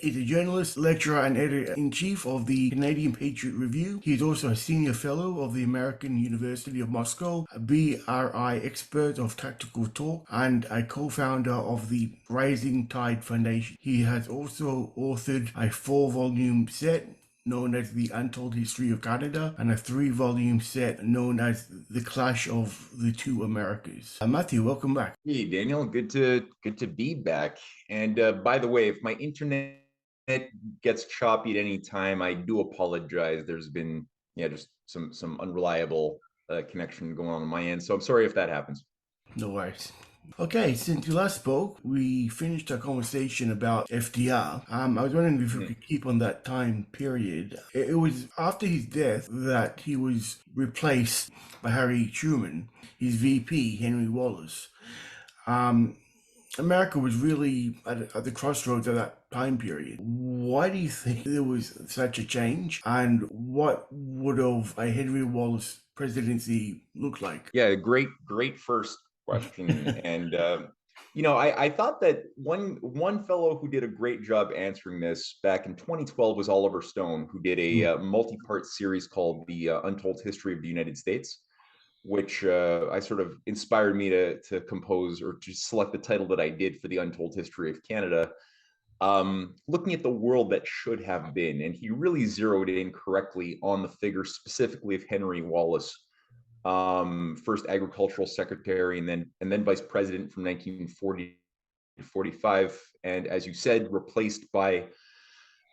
is a journalist, lecturer, and editor-in-chief of the Canadian Patriot Review. He is also a senior fellow of the American University of Moscow, a BRI expert of tactical talk, and a co-founder of the Rising Tide Foundation. He has also authored a 4-volume set known as The Untold History of Canada, and a 3-volume set known as The Clash of the Two Americas. Matthew, welcome back. Hey, Daniel, good to be back. And by the way, if my internet gets choppy at any time, I do apologize. There's been just some unreliable connection going on my end, so I'm sorry if that happens. No worries. Okay, since we last spoke, we finished our conversation about FDR. I was wondering if we could keep on that time period. It was after his death that he was replaced by Harry Truman, his VP, Henry Wallace. America was really at the crossroads of that time period. Why do you think there was such a change? And what would have a Henry Wallace presidency look like? Yeah, great first question. And I thought that one fellow who did a great job answering this back in 2012 was Oliver Stone, who did a multi-part series called The Untold History of the United States, which I sort of inspired me to compose or to select the title that I did for The Untold History of Canada, looking at the world that should have been. And he really zeroed in correctly on the figure specifically of Henry Wallace, first agricultural secretary and then vice president from 1940 to 45, and as you said, replaced by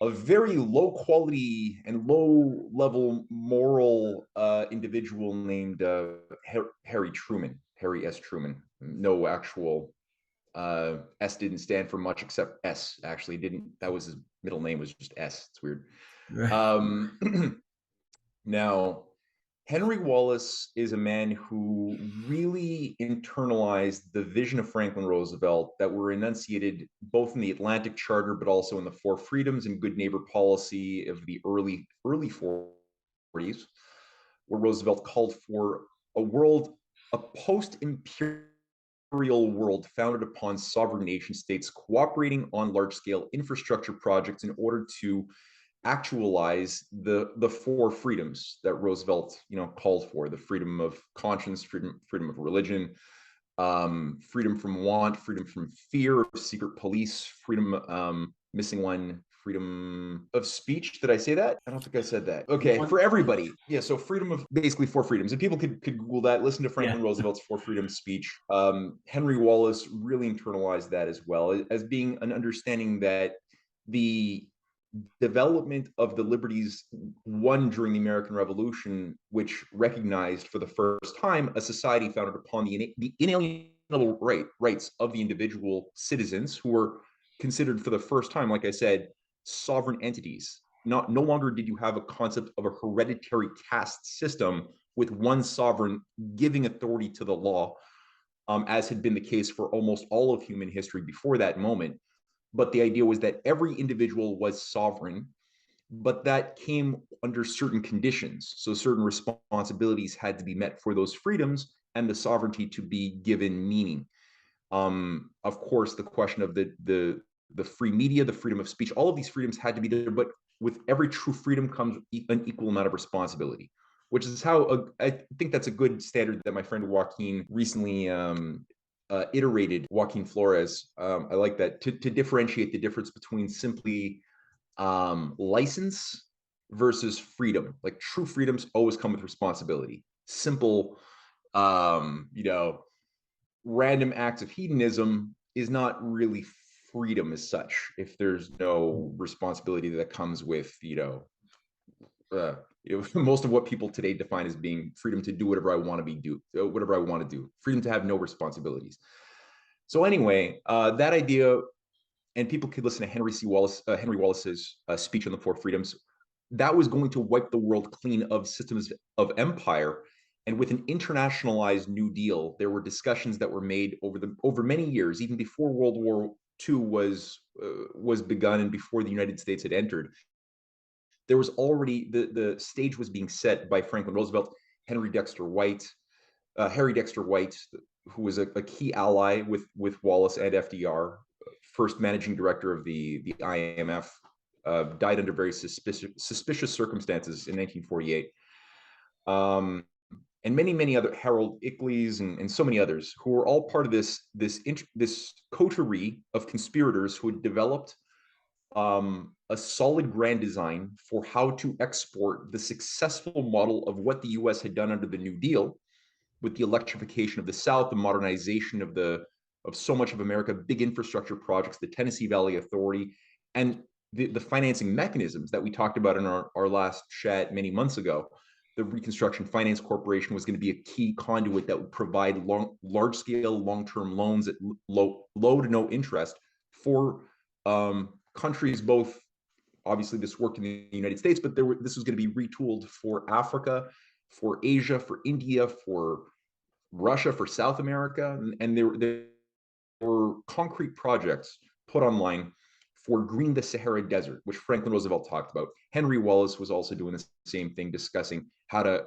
a very low quality and low level moral individual named Harry S. Truman. No actual S didn't stand for much except S. Actually, didn't. That was his middle name, was just S. It's weird. Now, Henry Wallace is a man who really internalized the vision of Franklin Roosevelt that were enunciated both in the Atlantic Charter, but also in the Four Freedoms and Good Neighbor policy of the early 40s, where Roosevelt called for a post-imperial world founded upon sovereign nation states cooperating on large-scale infrastructure projects in order to actualize the four freedoms that Roosevelt called for: the freedom of conscience, freedom of religion, freedom from want, freedom from fear, secret police, freedom, missing one, freedom of speech. Did I say that? I don't think I said that. Okay, for everybody. Yeah, so freedom of, basically four freedoms. And people could Google that, listen to Franklin Roosevelt's Four Freedoms speech. Henry Wallace really internalized that as well, as being an understanding that the development of the liberties won during the American Revolution, which recognized for the first time a society founded upon the inalienable rights of the individual citizens, who were considered for the first time, like I said, sovereign entities. No longer did you have a concept of a hereditary caste system with one sovereign giving authority to the law, as had been the case for almost all of human history before that moment. But the idea was that every individual was sovereign, but that came under certain conditions. So certain responsibilities had to be met for those freedoms and the sovereignty to be given meaning. Of course, the question of the free media, the freedom of speech, all of these freedoms had to be there, but with every true freedom comes an equal amount of responsibility, which is how I think that's a good standard that my friend Joaquin recently iterated, Joaquin Flores. I like that, to differentiate the difference between simply license versus freedom. Like, true freedoms always come with responsibility. Simple, random acts of hedonism is not really freedom as such, if there's no responsibility that comes with, most of what people today define as being freedom to do whatever I want to do, freedom to have no responsibilities. So anyway, that idea, and people could listen to Henry Wallace's speech on the Four Freedoms, that was going to wipe the world clean of systems of empire. And with an internationalized New Deal, there were discussions that were made over many years, even before World War II was begun and before the United States had entered. There was already, the stage was being set by Franklin Roosevelt, Harry Dexter White, who was a key ally with Wallace and FDR, first managing director of the IMF, died under very suspicious circumstances in 1948. And many other, Harold Ickles and so many others, who were all part of this coterie of conspirators who had developed a solid grand design for how to export the successful model of what the US had done under the New Deal, with the electrification of the South, the modernization of so much of America, big infrastructure projects, the Tennessee Valley Authority, and the financing mechanisms that we talked about in our last chat many months ago. The Reconstruction Finance Corporation was going to be a key conduit that would provide large-scale, long-term loans at low to no interest for countries, both, obviously this worked in the United States, but this was going to be retooled for Africa, for Asia, for India, for Russia, for South America, and there were concrete projects put online for green the Sahara Desert, which Franklin Roosevelt talked about. Henry Wallace was also doing the same thing, discussing how to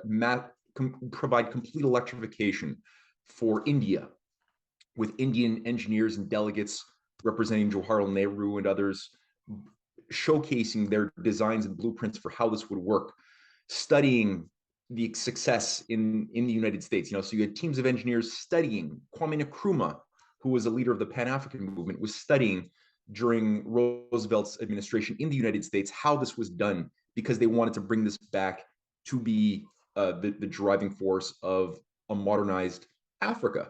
provide complete electrification for India, with Indian engineers and delegates representing Jawaharlal Nehru and others, showcasing their designs and blueprints for how this would work, studying the success in the United States. So you had teams of engineers studying. Kwame Nkrumah, who was a leader of the Pan-African movement, was studying during Roosevelt's administration in the United States how this was done, because they wanted to bring this back to be the driving force of a modernized Africa.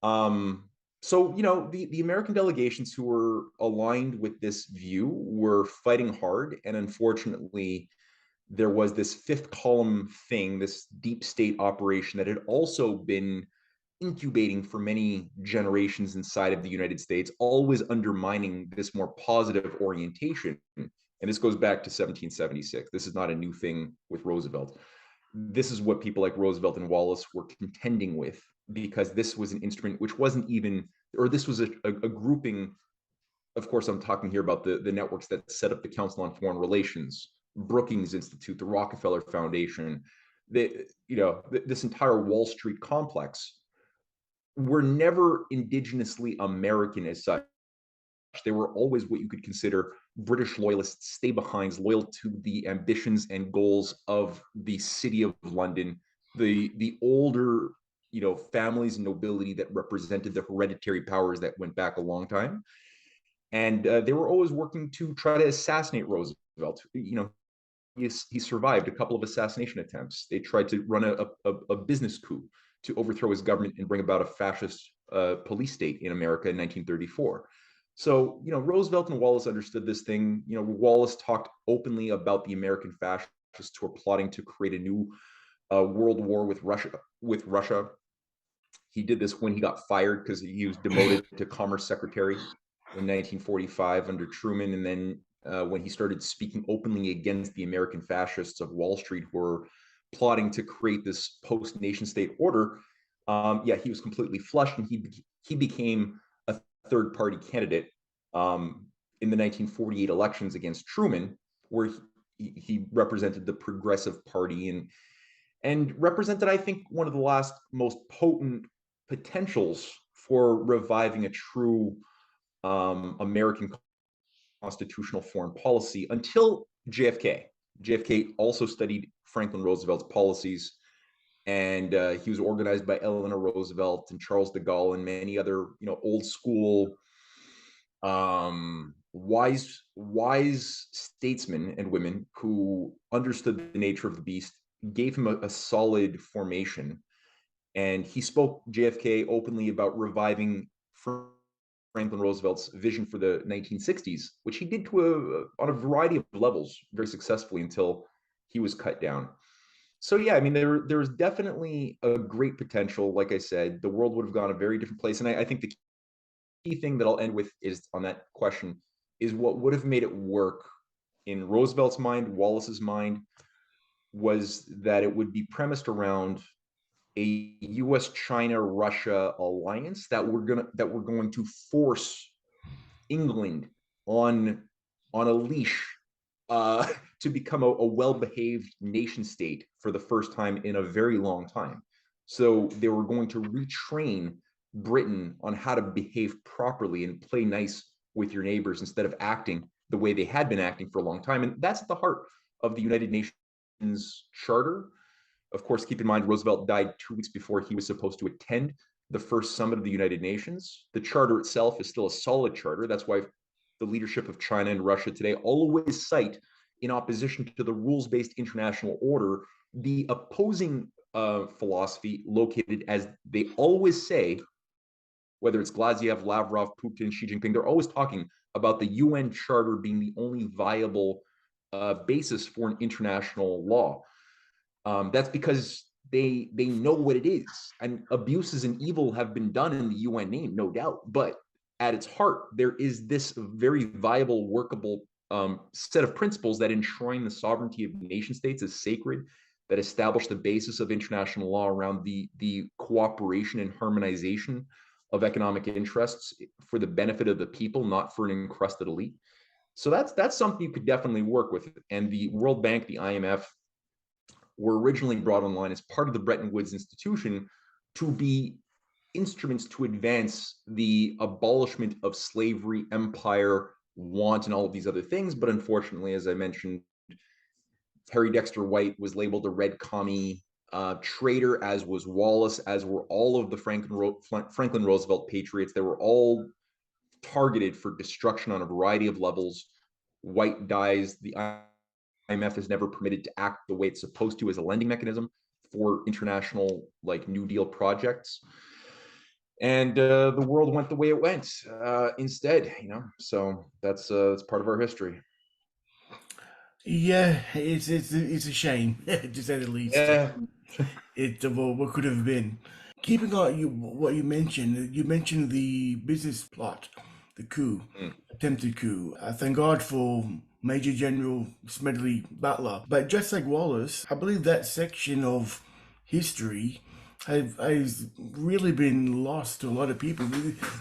So, the American delegations who were aligned with this view were fighting hard. And unfortunately, there was this fifth column thing, this deep state operation that had also been incubating for many generations inside of the United States, always undermining this more positive orientation. And this goes back to 1776. This is not a new thing with Roosevelt. This is what people like Roosevelt and Wallace were contending with, because this was an instrument which wasn't even, or this was a grouping. Of course, I'm talking here about the networks that set up the Council on Foreign Relations, Brookings Institute, the Rockefeller Foundation, this entire Wall Street complex were never indigenously American as such. They were always what you could consider British loyalists, stay-behinds, loyal to the ambitions and goals of the City of London, the older, families and nobility that represented the hereditary powers that went back a long time. And they were always working to try to assassinate Roosevelt. He survived a couple of assassination attempts. They tried to run a business coup to overthrow his government and bring about a fascist police state in America in 1934. So, Roosevelt and Wallace understood this thing. Wallace talked openly about the American fascists who were plotting to create a new world war with Russia. He did this when he got fired because he was demoted to Commerce Secretary in 1945 under Truman. And then when he started speaking openly against the American fascists of Wall Street who were plotting to create this post-nation state order, he was completely flushed, and he became a third-party candidate in the 1948 elections against Truman, where he represented the Progressive Party and represented, I think, one of the last most potent potentials for reviving a true American constitutional foreign policy until JFK. JFK also studied Franklin Roosevelt's policies, and he was organized by Eleanor Roosevelt and Charles de Gaulle and many other, old school, wise statesmen and women who understood the nature of the beast, gave him a solid formation. And he spoke, JFK, openly about reviving Franklin Roosevelt's vision for the 1960s, which he did on a variety of levels very successfully until he was cut down. So yeah, I mean, there was definitely a great potential. Like I said, the world would have gone a very different place. And I think the key thing that I'll end with is on that question is what would have made it work in Roosevelt's mind, Wallace's mind, was that it would be premised around a US-China-Russia alliance that we're going to force England on a leash to become a well-behaved nation state for the first time in a very long time. So they were going to retrain Britain on how to behave properly and play nice with your neighbors instead of acting the way they had been acting for a long time. And that's at the heart of the United Nations Charter. Of course, keep in mind, Roosevelt died 2 weeks before he was supposed to attend the first summit of the United Nations. The charter itself is still a solid charter. That's why the leadership of China and Russia today always cite, in opposition to the rules-based international order, the opposing philosophy located, as they always say, whether it's Glaziev, Lavrov, Putin, Xi Jinping, they're always talking about the UN Charter being the only viable basis for an international law. That's because they know what it is, and abuses and evil have been done in the UN name, no doubt. But at its heart, there is this very viable, workable set of principles that enshrine the sovereignty of nation states as sacred, that establish the basis of international law around the cooperation and harmonization of economic interests for the benefit of the people, not for an encrusted elite. So that's something you could definitely work with. And the World Bank, the IMF, were originally brought online as part of the Bretton Woods institution to be instruments to advance the abolishment of slavery, empire, want, and all of these other things. But unfortunately, as I mentioned, Harry Dexter White was labeled a red commie traitor, as was Wallace, as were all of the Franklin Roosevelt patriots. They were all targeted for destruction on a variety of levels. White dies. The IMF is never permitted to act the way it's supposed to as a lending mechanism for international New Deal projects. And the world went the way it went instead, So that's part of our history. Yeah, it's a shame, to say the least. Yeah. What could have been. Keeping on what you mentioned the business plot, the coup, attempted coup. Thank God for Major General Smedley Butler. But just like Wallace, I believe that section of history has really been lost to a lot of people.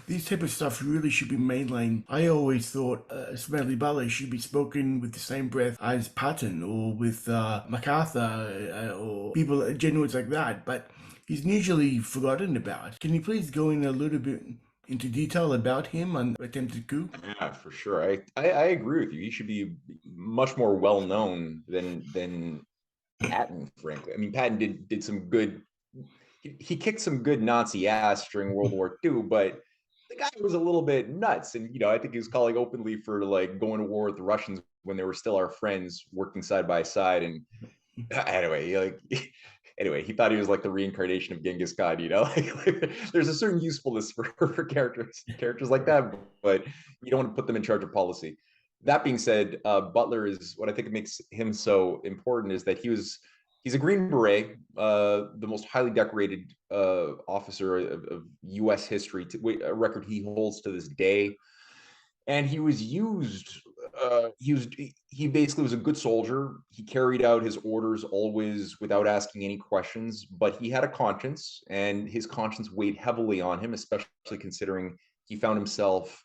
These type of stuff really should be mainlined. I always thought Smedley Butler should be spoken with the same breath as Patton or with MacArthur or people, generals like that. But he's usually forgotten about. Can you please go in a little bit into detail about him and attempted coup? Yeah, for sure. I agree with you. He should be much more well known than Patton, frankly. I mean, Patton did some good. He kicked some good Nazi ass during World War II, but the guy was a little bit nuts, and I think he was calling openly for going to war with the Russians when they were still our friends, working side by side. And anyway, anyway, he thought he was like the reincarnation of Genghis Khan. There's a certain usefulness for characters like that, but you don't want to put them in charge of policy. That being said, Butler is what I think makes him so important is that he's a Green Beret, the most highly decorated officer of U.S. history, a record he holds to this day. And he was used. He basically was a good soldier. He carried out his orders always without asking any questions. But he had a conscience, and his conscience weighed heavily on him, especially considering he found himself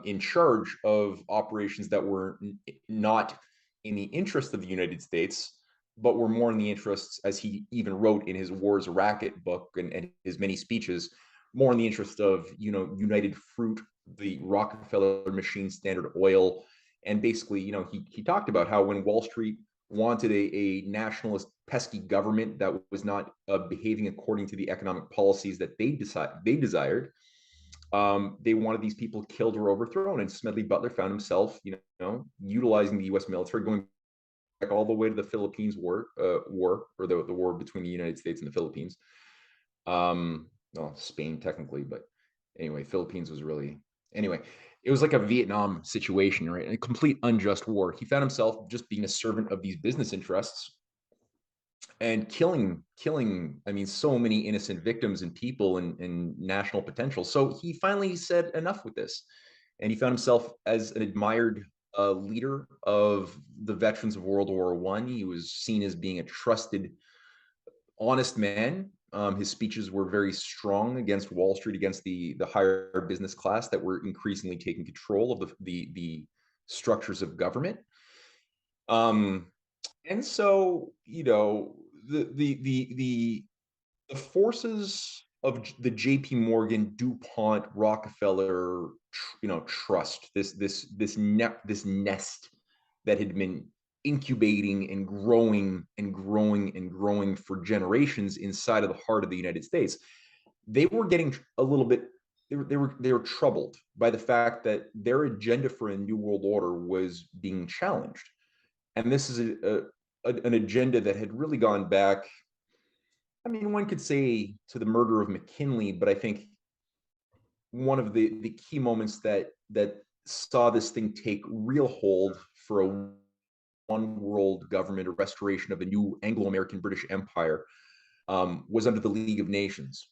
in charge of operations that were not in the interest of the United States, but were more in the interests, as he even wrote in his War's a Racket book and his many speeches, more in the interest of United Fruit, the Rockefeller machine, Standard Oil. And basically, he talked about how when Wall Street wanted a nationalist, pesky government that was not behaving according to the economic policies that they desired, they wanted these people killed or overthrown. And Smedley Butler found himself, utilizing the U.S. military, going back all the way to the Philippines war, or the war between the United States and the Philippines. Well, Spain technically, but anyway, Philippines was really, anyway, it was like a Vietnam situation, right? A complete unjust war. He found himself just being a servant of these business interests and killing, I mean, so many innocent victims and people and national potential. So he finally said enough with this. And he found himself as an admired leader of the veterans of World War I. He was seen as being a trusted, honest man. His speeches were very strong against Wall Street, against the higher business class that were increasingly taking control of the structures of government. And so, the forces the J.P. Morgan, DuPont, Rockefeller, trust, this nest that had been incubating and growing and growing and growing for generations inside of the heart of the United States. They were getting a little bit, they were troubled by the fact that their agenda for a new world order was being challenged. And this is an agenda that had really gone back. I mean, one could say to the murder of McKinley, but I think one of the key moments that saw this thing take real hold for a one world government, a restoration of a new Anglo-American British Empire, was under the League of Nations.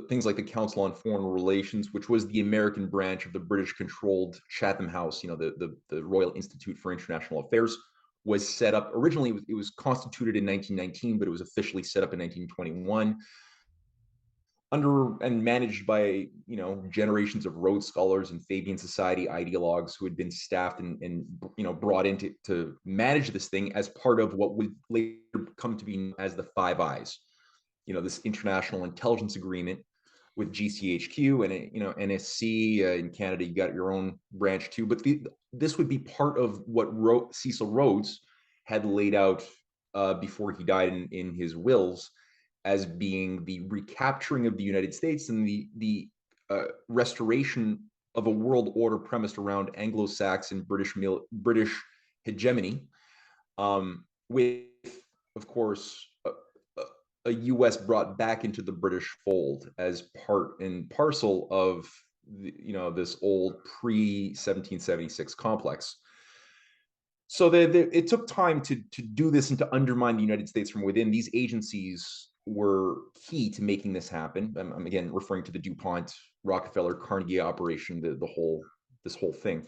Things like the Council on Foreign Relations, which was the American branch of the British-controlled Chatham House, the Royal Institute for International Affairs, was set up. Originally, it was constituted in 1919, but it was officially set up in 1921. Under and managed by generations of Rhodes scholars and Fabian Society ideologues who had been staffed and brought in to manage this thing as part of what would later come to be known as the Five Eyes, this international intelligence agreement with GCHQ and NSC. In Canada, you got your own branch too, but this would be part of what Cecil Rhodes had laid out before he died in his wills, as being the recapturing of the United States and the restoration of a world order premised around Anglo-Saxon British hegemony, with, of course, a U.S. brought back into the British fold as part and parcel of this old pre-1776 complex. So it took time to do this and to undermine the United States from within. These agencies were key to making this happen. I'm again referring to the DuPont, Rockefeller, Carnegie operation, this whole thing.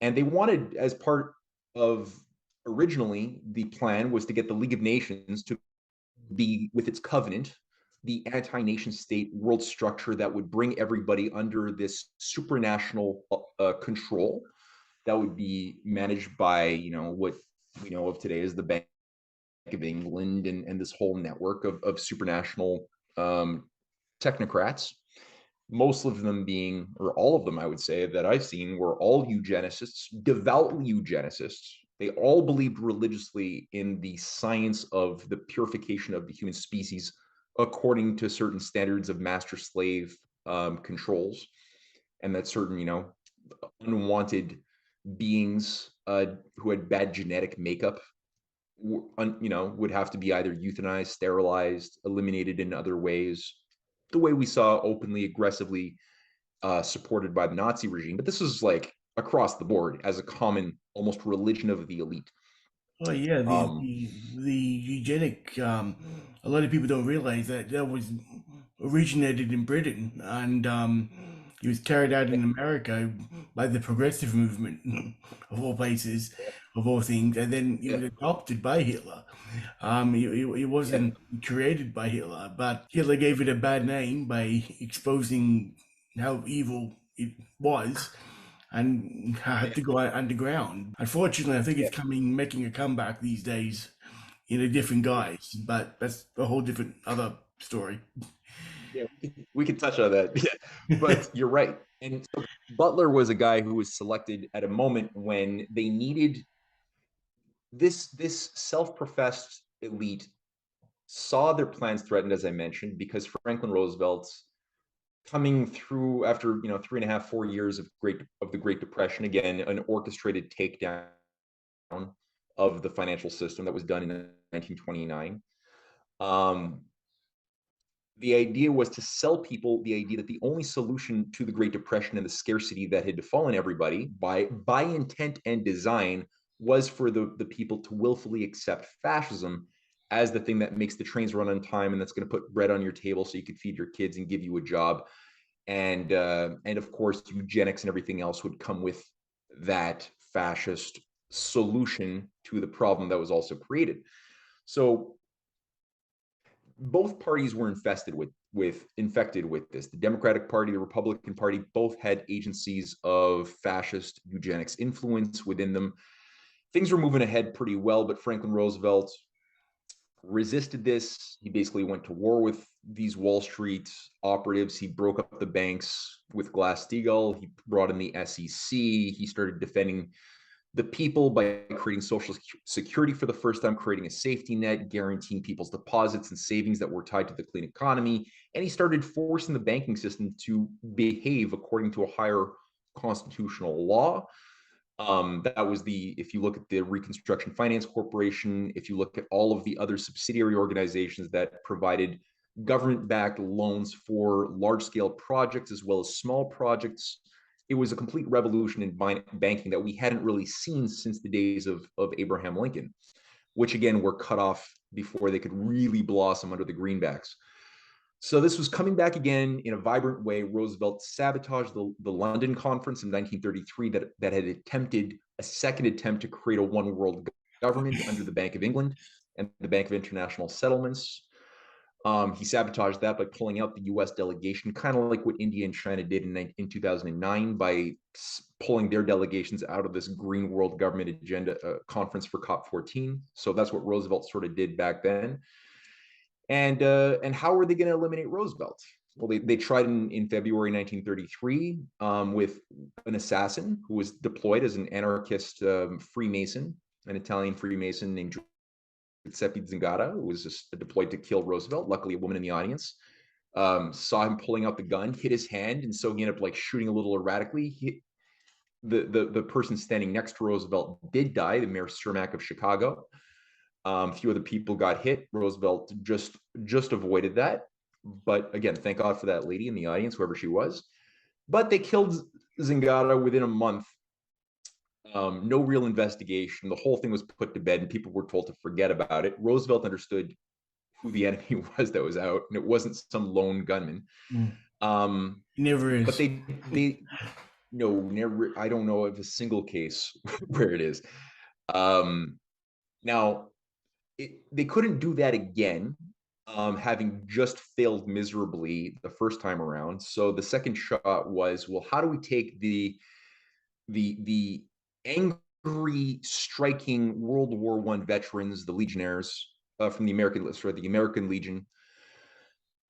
And they wanted, as part of, originally, the plan was to get the League of Nations to be, with its covenant, the anti-nation state world structure that would bring everybody under this supranational control that would be managed by, what we know of today as the Bank of England and this whole network of supranational technocrats. Most of them being, or all of them, I would say, that I've seen, were all eugenicists, devoutly eugenicists. They all believed religiously in the science of the purification of the human species according to certain standards of master-slave controls, and that certain, unwanted beings who had bad genetic makeup, would have to be either euthanized, sterilized, eliminated in other ways, the way we saw openly, aggressively supported by the Nazi regime. But this is like across the board as a common, almost religion of the elite. Oh yeah, the eugenic. A lot of people don't realize that was originated in Britain, and it was carried out in America by the progressive movement, of all places, of all things, and then it was adopted by Hitler. It wasn't created by Hitler, but Hitler gave it a bad name by exposing how evil it was and had to go underground. Unfortunately, I think it's making a comeback these days in a different guise, but that's a whole different other story. Yeah, we could touch on that. Yeah, but you're right. And so Butler was a guy who was selected at a moment when they needed this self-professed elite saw their plans threatened, as I mentioned, because Franklin Roosevelt, coming through after 3.5, 4 years of the Great Depression, again an orchestrated takedown of the financial system that was done in 1929. The idea was to sell people the idea that the only solution to the Great Depression and the scarcity that had befallen everybody by intent and design was for the people to willfully accept fascism as the thing that makes the trains run on time and that's going to put bread on your table so you could feed your kids and give you a job. And of course, eugenics and everything else would come with that fascist solution to the problem that was also created. So both parties were infected with this. The Democratic Party, the Republican Party, both had agencies of fascist eugenics influence within them. Things were moving ahead pretty well, but Franklin Roosevelt resisted this. He basically went to war with these Wall Street operatives. He broke up the banks with Glass-Steagall. He brought in the SEC. He started defending the people by creating social security for the first time, creating a safety net, guaranteeing people's deposits and savings that were tied to the clean economy. And he started forcing the banking system to behave according to a higher constitutional law. That was if you look at the Reconstruction Finance Corporation, if you look at all of the other subsidiary organizations that provided government-backed loans for large-scale projects as well as small projects, it was a complete revolution in banking that we hadn't really seen since the days of Abraham Lincoln, which again were cut off before they could really blossom under the greenbacks. So this was coming back again in a vibrant way. Roosevelt sabotaged the London Conference in 1933 that had attempted a second attempt to create a one world government under the Bank of England and the Bank of International Settlements. He sabotaged that by pulling out the U.S. delegation, kind of like what India and China did in 2009 by pulling their delegations out of this Green World Government Agenda conference for COP14. So that's what Roosevelt sort of did back then. And how were they going to eliminate Roosevelt? Well, they tried in February 1933 with an assassin who was deployed as an anarchist Freemason, an Italian Freemason named Giuseppe Zingara, who was just deployed to kill Roosevelt. Luckily, a woman in the audience saw him pulling out the gun, hit his hand, and so he ended up like shooting a little erratically. The person standing next to Roosevelt did die, the Mayor Cermak of Chicago. A few other people got hit. Roosevelt just avoided that. But again, thank God for that lady in the audience, whoever she was. But they killed Zingara within a month. No real investigation. The whole thing was put to bed and people were told to forget about it. Roosevelt understood who the enemy was that was out, and it wasn't some lone gunman. Never is. But they no, never. I don't know of a single case where it is. Now, they couldn't do that again, having just failed miserably the first time around. So the second shot was, well, how do we take the angry, striking World War I veterans, the Legionnaires from the American Legion,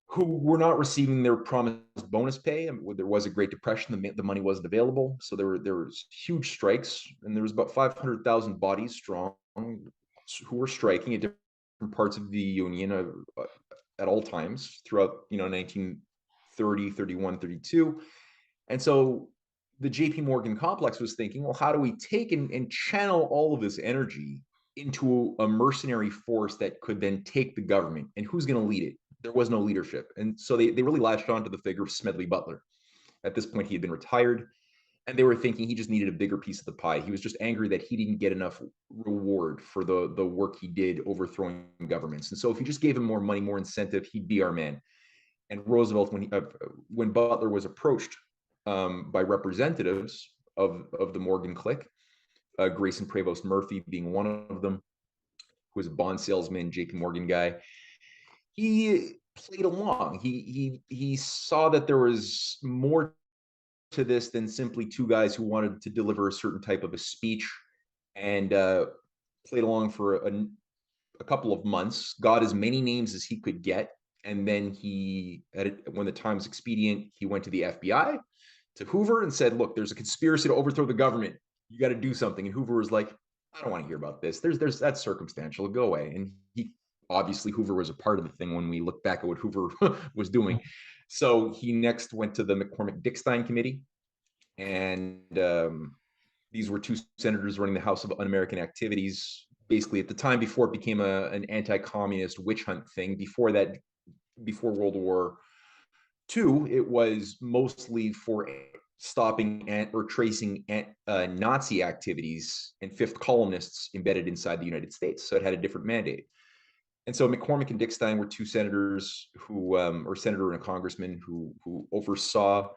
who were not receiving their promised bonus pay. I mean, there was a Great Depression, the money wasn't available, so there was huge strikes, and there was about 500,000 bodies strong who were striking at different parts of the Union at all times throughout 1930, 31, 32. And so the JP Morgan complex was thinking, well, how do we take and channel all of this energy into a mercenary force that could then take the government, and who's going to lead it? There was no leadership. And so they really latched on to the figure of Smedley Butler. At this point, he had been retired, and they were thinking he just needed a bigger piece of the pie. He was just angry that he didn't get enough reward for the work he did overthrowing governments. And so if you just gave him more money, more incentive, he'd be our man. And Roosevelt, when Butler was approached by representatives of the Morgan clique, Grayson Prevost Murphy being one of them, who was a bond salesman, JP Morgan guy, he played along. He saw that there was more to this than simply two guys who wanted to deliver a certain type of a speech, and played along for a couple of months, got as many names as he could get, and then when the time was expedient, he went to the FBI, to Hoover, and said, look, there's a conspiracy to overthrow the government. You got to do something. And Hoover was like, I don't want to hear about this. That's circumstantial. Go away. And obviously Hoover was a part of the thing when we look back at what Hoover was doing. So he next went to the McCormick-Dickstein Committee. And these were two senators running the House of Un-American Activities, basically at the time before it became an anti-communist witch hunt thing. Before World War II, it was mostly for stopping or tracing Nazi activities and fifth columnists embedded inside the United States. So it had a different mandate. And so McCormick and Dickstein were two senators or senator and a congressman who oversaw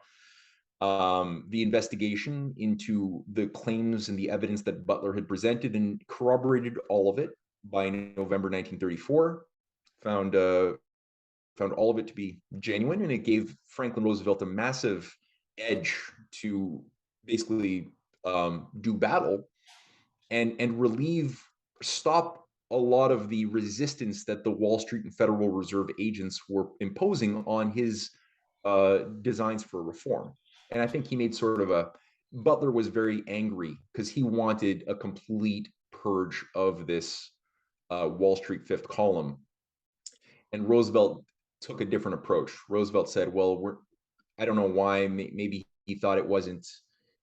the investigation into the claims and the evidence that Butler had presented, and corroborated all of it by November 1934. Found all of it to be genuine, and it gave Franklin Roosevelt a massive edge to basically do battle and stop a lot of the resistance that the Wall Street and Federal Reserve agents were imposing on his designs for reform. And I think he made sort of a Butler was very angry because he wanted a complete purge of this Wall Street fifth column. And Roosevelt took a different approach. Roosevelt said, well, I don't know why, maybe he thought it wasn't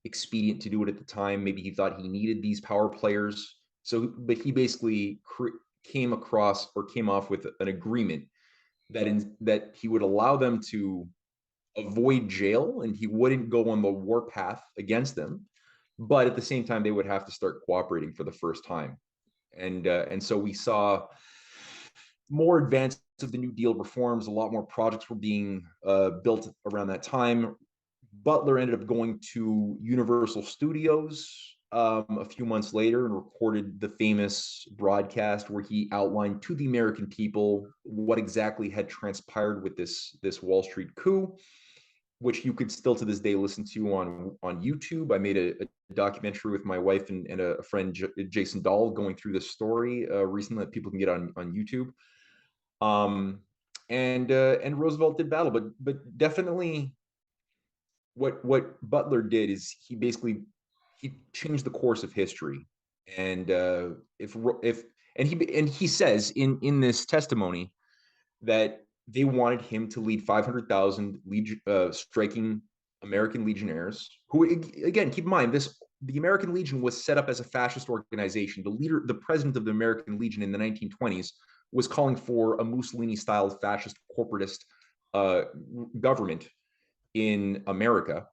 expedient to do it at the time. Maybe he thought he needed these power players. So, but he basically came off with an agreement that he would allow them to avoid jail and he wouldn't go on the warpath against them. But at the same time, they would have to start cooperating for the first time. And so we saw more advance of the New Deal reforms. A lot more projects were being built around that time. Butler ended up going to Universal Studios a few months later and recorded the famous broadcast where he outlined to the American people what exactly had transpired with this Wall Street coup, which you could still to this day listen to on YouTube. I made a documentary with my wife and a friend, Jason Dahl, going through this story recently that people can get on YouTube. And Roosevelt did battle, but definitely what Butler did is he changed the course of history. And he says in this testimony that they wanted him to lead 500,000 striking American legionnaires, who, again, keep in mind, the American Legion was set up as a fascist organization. The president of the American Legion in the 1920s was calling for a Mussolini-style fascist corporatist government in America.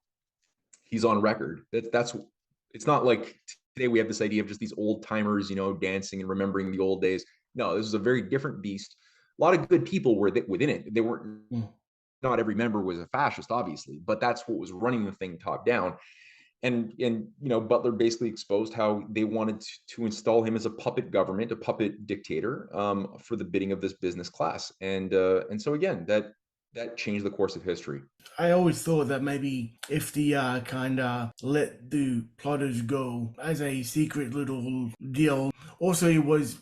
He's on record. It's not like today we have this idea of just these old timers, dancing and remembering the old days. No, this is a very different beast. A lot of good people were within it. They weren't. Not every member was a fascist, obviously, but that's what was running the thing top down. And Butler basically exposed how they wanted to install him as a puppet government, a puppet dictator, for the bidding of this business class. And so again, that changed the course of history. I always thought that maybe FDR kind of let the plotters go as a secret little deal. Also, it was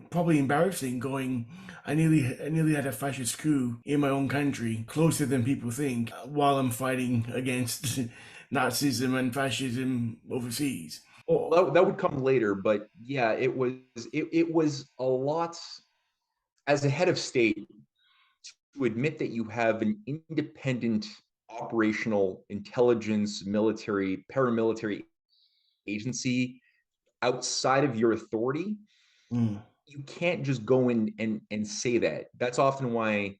probably embarrassing going, I nearly had a fascist coup in my own country, closer than people think, while I'm fighting against Nazism and fascism overseas. Well, that would come later, but yeah, it was a lot as a head of state to admit that you have an independent operational intelligence, military, paramilitary agency outside of your authority. You can't just go in and say that. That's often why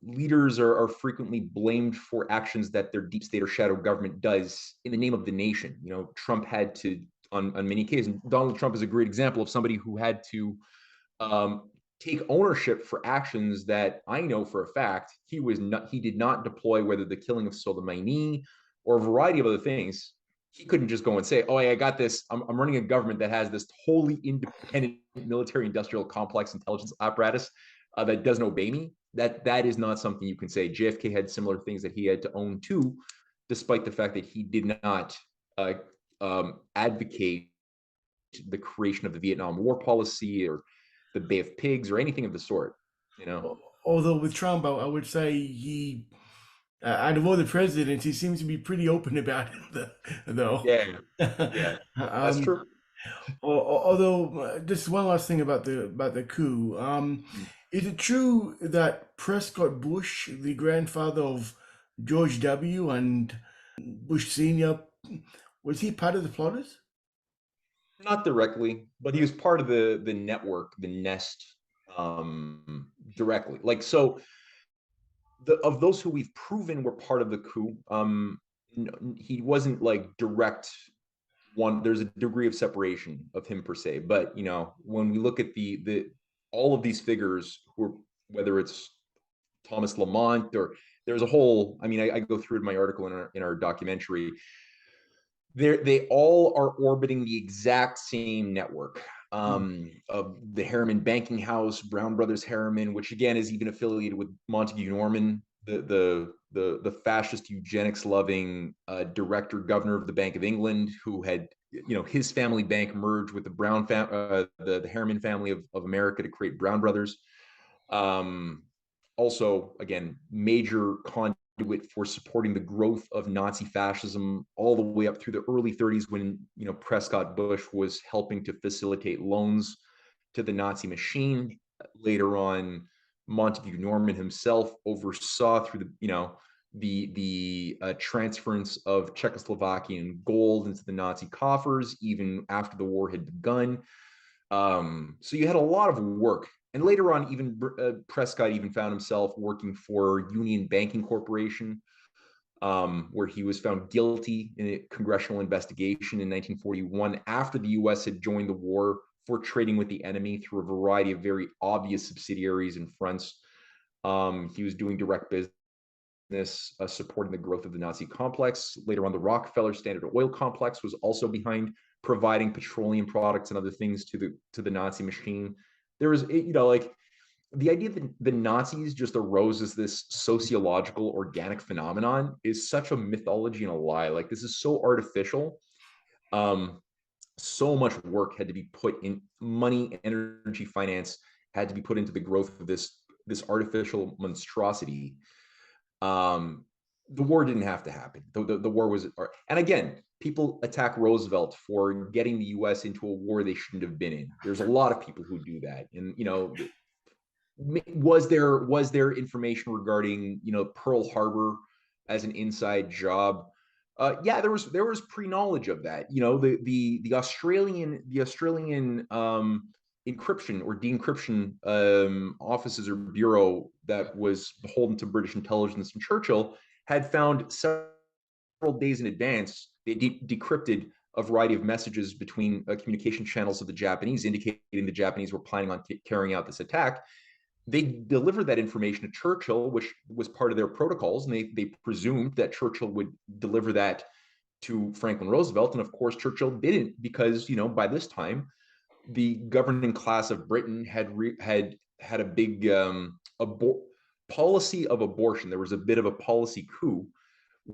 leaders are frequently blamed for actions that their deep state or shadow government does in the name of the nation. Trump had to, on many occasions, Donald Trump is a great example of somebody who had to take ownership for actions that I know for a fact he did not deploy, whether the killing of Soleimani or a variety of other things. He couldn't just go and say, oh, I got this. I'm running a government that has this wholly independent military industrial complex intelligence apparatus that doesn't obey me. That is not something you can say. JFK had similar things that he had to own too, despite the fact that he did not advocate the creation of the Vietnam War policy or the Bay of Pigs or anything of the sort. Although with Trump, I would say he, out of all the presidents, he seems to be pretty open about it, though. Yeah, that's true. Although, just one last thing about the coup. Is it true that Prescott Bush, the grandfather of George W. and Bush Senior, was he part of the plotters? Not directly, but he was part of the network, the nest, directly. Like, so of those who we've proven were part of the coup, he wasn't like direct one. There's a degree of separation of him per se, but when we look at the all of these figures who are, whether it's Thomas Lamont or there's a whole, I go through in my article in our documentary. They all are orbiting the exact same network of the Harriman banking house, Brown Brothers Harriman, which again is even affiliated with Montague Norman, the fascist eugenics loving director governor of the Bank of England, who had his family bank merged with the the Harriman family of America to create Brown Brothers. Also, again, major conduit for supporting the growth of Nazi fascism all the way up through the early 30s when, Prescott Bush was helping to facilitate loans to the Nazi machine. Later on, Montague Norman himself oversaw through the transference of Czechoslovakian gold into the Nazi coffers, even after the war had begun. So you had a lot of work. And later on, even Prescott even found himself working for Union Banking Corporation, where he was found guilty in a congressional investigation in 1941 after the U.S. had joined the war for trading with the enemy through a variety of very obvious subsidiaries and fronts. He was doing direct business, supporting the growth of the Nazi complex. Later on, the Rockefeller Standard Oil complex was also behind providing petroleum products and other things to the Nazi machine. There was, like, the idea that the Nazis just arose as this sociological organic phenomenon is such a mythology and a lie. Like, this is so artificial. So much work had to be put in, money, energy, finance had to be put into the growth of this artificial monstrosity. The war didn't have to happen. The war was, and again, people attack Roosevelt for getting the U.S. into a war they shouldn't have been in. There's a lot of people who do that, and was there information regarding Pearl Harbor as an inside job? Yeah, there was pre-knowledge of that. The Australian encryption or de-encryption offices or bureau that was beholden to British intelligence and Churchill had found several days in advance they decrypted a variety of messages between communication channels of the Japanese, indicating the Japanese were planning on carrying out this attack. They delivered that information to Churchill, which was part of their protocols, and they presumed that Churchill would deliver that to Franklin Roosevelt. And of course, Churchill didn't, because by this time, the governing class of Britain had a big policy of abortion. There was a bit of a policy coup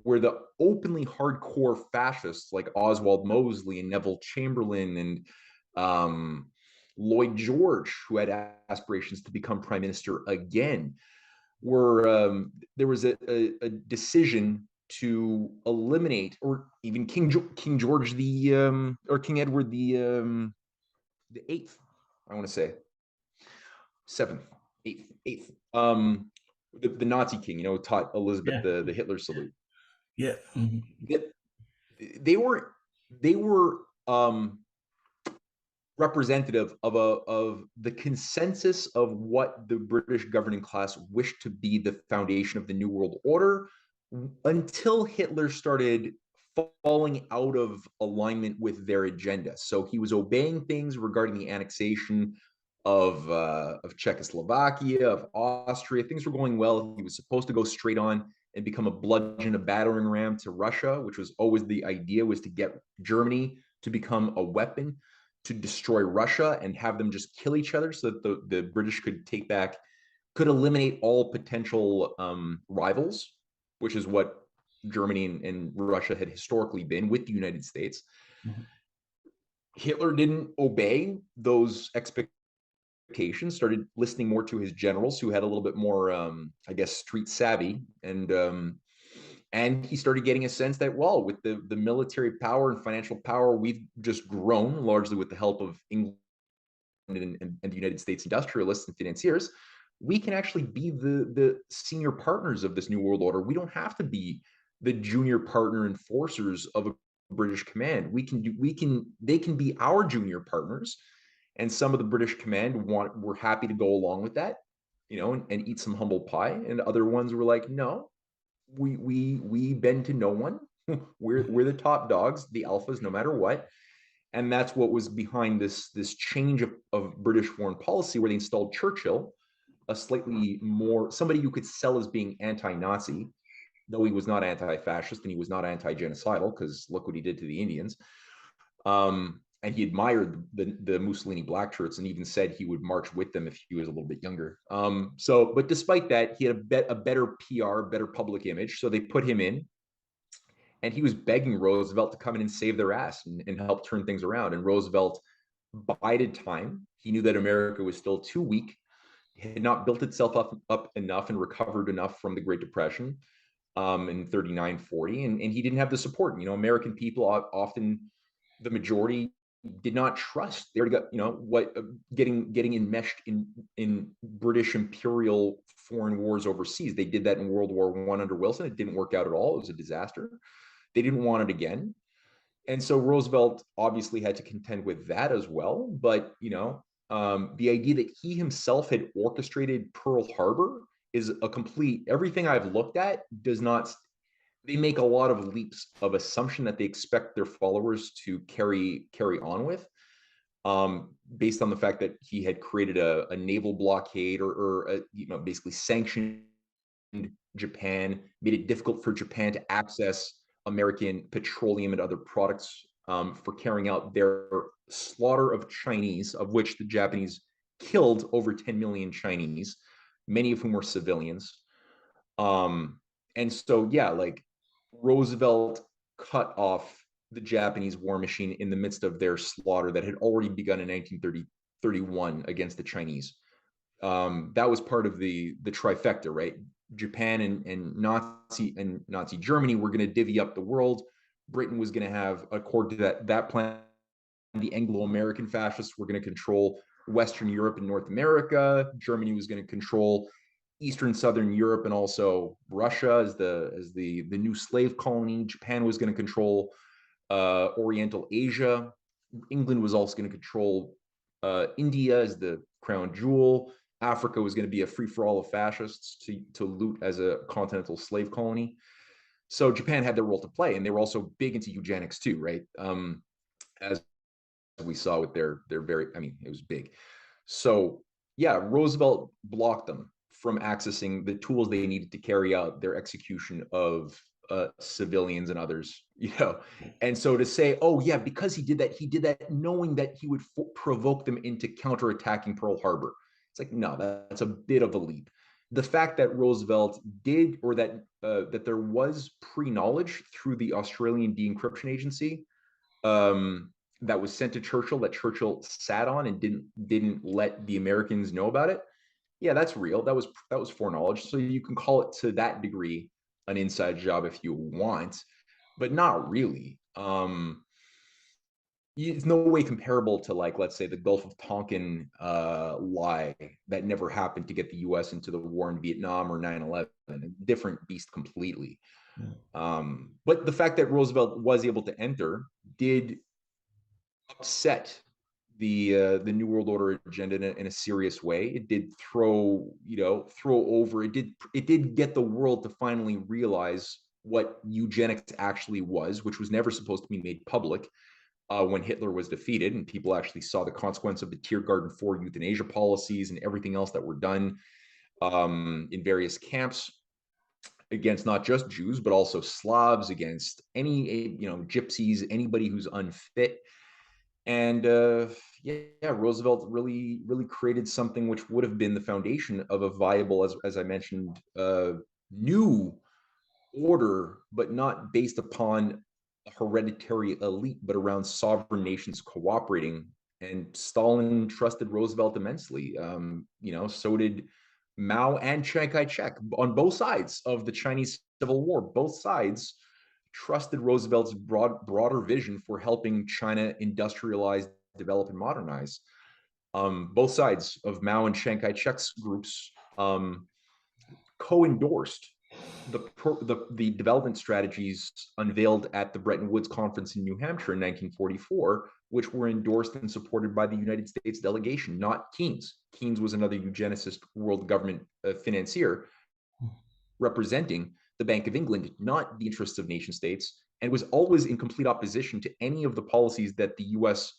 where the openly hardcore fascists like Oswald Mosley and Neville Chamberlain and Lloyd George, who had aspirations to become prime minister again, were there was a decision to eliminate, or even King George or King Edward the eighth, I want to say seventh, eighth, the Nazi king, taught Elizabeth the Hitler salute. Yeah. Mm-hmm. They were representative of the consensus of what the British governing class wished to be the foundation of the New World Order, until Hitler started falling out of alignment with their agenda. So he was obeying things regarding the annexation of Czechoslovakia, of Austria. Things were going well. He was supposed to go straight on and become a bludgeon, a battering ram to Russia, which was always the idea, was to get Germany to become a weapon to destroy Russia and have them just kill each other, so that the British could eliminate all potential rivals, which is what Germany and Russia had historically been with the United States. Mm-hmm. Hitler didn't obey those expectations, started listening more to his generals, who had a little bit more, I guess, street savvy, and he started getting a sense that, well, with the military power and financial power we've just grown, largely with the help of England and the United States industrialists and financiers, we can actually be the senior partners of this New World Order. We don't have to be the junior partner enforcers of a British command. They can be our junior partners. And some of the British command were happy to go along with that, and eat some humble pie. And other ones were like, no, we bend to no one. we're the top dogs, the alphas, no matter what. And that's what was behind this change of British foreign policy, where they installed Churchill, a slightly more, somebody you could sell as being anti-Nazi, though he was not anti-fascist and he was not anti-genocidal, because look what he did to the Indians. And he admired the Mussolini black shirts and even said he would march with them if he was a little bit younger. But despite that, he had a better PR, better public image. So they put him in. and he was begging Roosevelt to come in and save their ass and help turn things around. And Roosevelt bided time. He knew that America was still too weak, had not built itself up enough and recovered enough from the Great Depression in 39, 40, and he didn't have the support. American people often, the majority, did not trust. They already got, what getting enmeshed in British imperial foreign wars overseas. They did that in World War I under Wilson. It didn't work out at all. It was a disaster. They didn't want it again. And so Roosevelt obviously had to contend with that as well. But, the idea that he himself had orchestrated Pearl Harbor is a complete, everything I've looked at does not, they make a lot of leaps of assumption that they expect their followers to carry on with, based on the fact that he had created a naval blockade or basically sanctioned Japan, made it difficult for Japan to access American petroleum and other products, for carrying out their slaughter of Chinese, of which the Japanese killed over 10 million Chinese, many of whom were civilians. And so, yeah, like Roosevelt cut off the Japanese war machine in the midst of their slaughter that had already begun in 1931 against the Chinese. That was part of the trifecta, right? Japan and Nazi Germany were going to divvy up the world. Britain was going to have, according to that plan, the Anglo-American fascists were going to control Western Europe and North America. Germany was going to control Eastern Southern Europe and also Russia as the new slave colony. Japan was going to control Oriental Asia. England was also going to control India as the crown jewel. Africa was going to be a free-for-all of fascists to loot as a continental slave colony. So Japan had their role to play, and they were also big into eugenics too, right? As we saw with their very, it was big. So yeah, Roosevelt blocked them from accessing the tools they needed to carry out their execution of civilians and others, And so to say, oh yeah, because he did that knowing that he would provoke them into counterattacking Pearl Harbor. It's like, no, that's a bit of a leap. The fact that Roosevelt did, or that there was pre-knowledge through the Australian de-encryption agency, that was sent to Churchill, that Churchill sat on and didn't let the Americans know about it. Yeah, that's real. That was foreknowledge. So you can call it, to that degree, an inside job if you want, but not really. It's no way comparable to, like, let's say, the Gulf of Tonkin lie that never happened to get the U.S. into the war in Vietnam, or 9/11. A different beast completely. But the fact that Roosevelt was able to enter did upset the New World Order agenda in a serious way. It did throw over. It did get the world to finally realize what eugenics actually was, which was never supposed to be made public. When Hitler was defeated, and people actually saw the consequence of the Tiergarten 4 euthanasia policies and everything else that were done in various camps against not just Jews, but also Slavs, against any, gypsies, anybody who's unfit. And yeah, Roosevelt really created something which would have been the foundation of a viable, as I mentioned, new order, but not based upon a hereditary elite, but around sovereign nations cooperating. And Stalin trusted Roosevelt immensely. So did Mao and Chiang Kai-shek on both sides of the Chinese Civil War. Both sides trusted Roosevelt's broader vision for helping China industrialize, develop, and modernize. Both sides of Mao and Chiang Kai-shek's groups co-endorsed the development strategies unveiled at the Bretton Woods Conference in New Hampshire in 1944, which were endorsed and supported by the United States delegation, not Keynes. Keynes was another eugenicist world government financier representing the Bank of England, not the interests of nation states, and was always in complete opposition to any of the policies that the U.S.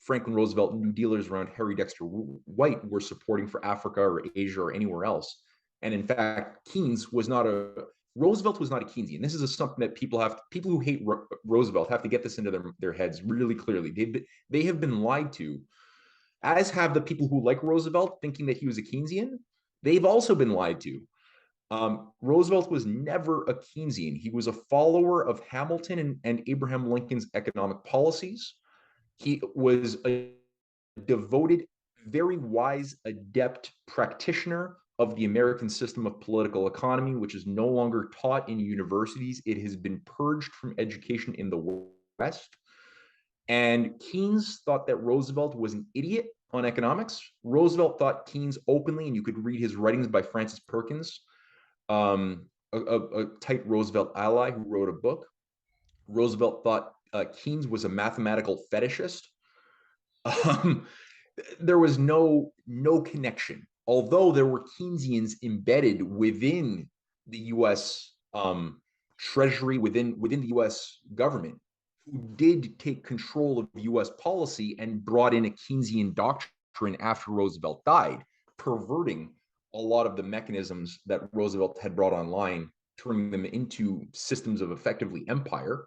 Franklin Roosevelt New Dealers around Harry Dexter White were supporting for Africa or Asia or anywhere else. And in fact, Roosevelt was not a Keynesian. This is something that people who hate Roosevelt have to get this into their heads really clearly. They have been lied to, as have the people who like Roosevelt, thinking that he was a Keynesian. They've also been lied to. Roosevelt was never a Keynesian. He was a follower of Hamilton and Abraham Lincoln's economic policies. He was a devoted, very wise, adept practitioner of the American system of political economy, which is no longer taught in universities. It has been purged from education in the West. And Keynes thought that Roosevelt was an idiot on economics. Roosevelt thought Keynes openly, and you could read his writings by Francis Perkins, a tight Roosevelt ally who wrote a book. Roosevelt thought Keynes was a mathematical fetishist. Um, there was no connection, although there were Keynesians embedded within the U.S. Treasury, within the U.S. government, who did take control of U.S. policy and brought in a Keynesian doctrine after Roosevelt died, perverting a lot of the mechanisms that Roosevelt had brought online, turning them into systems of effectively empire.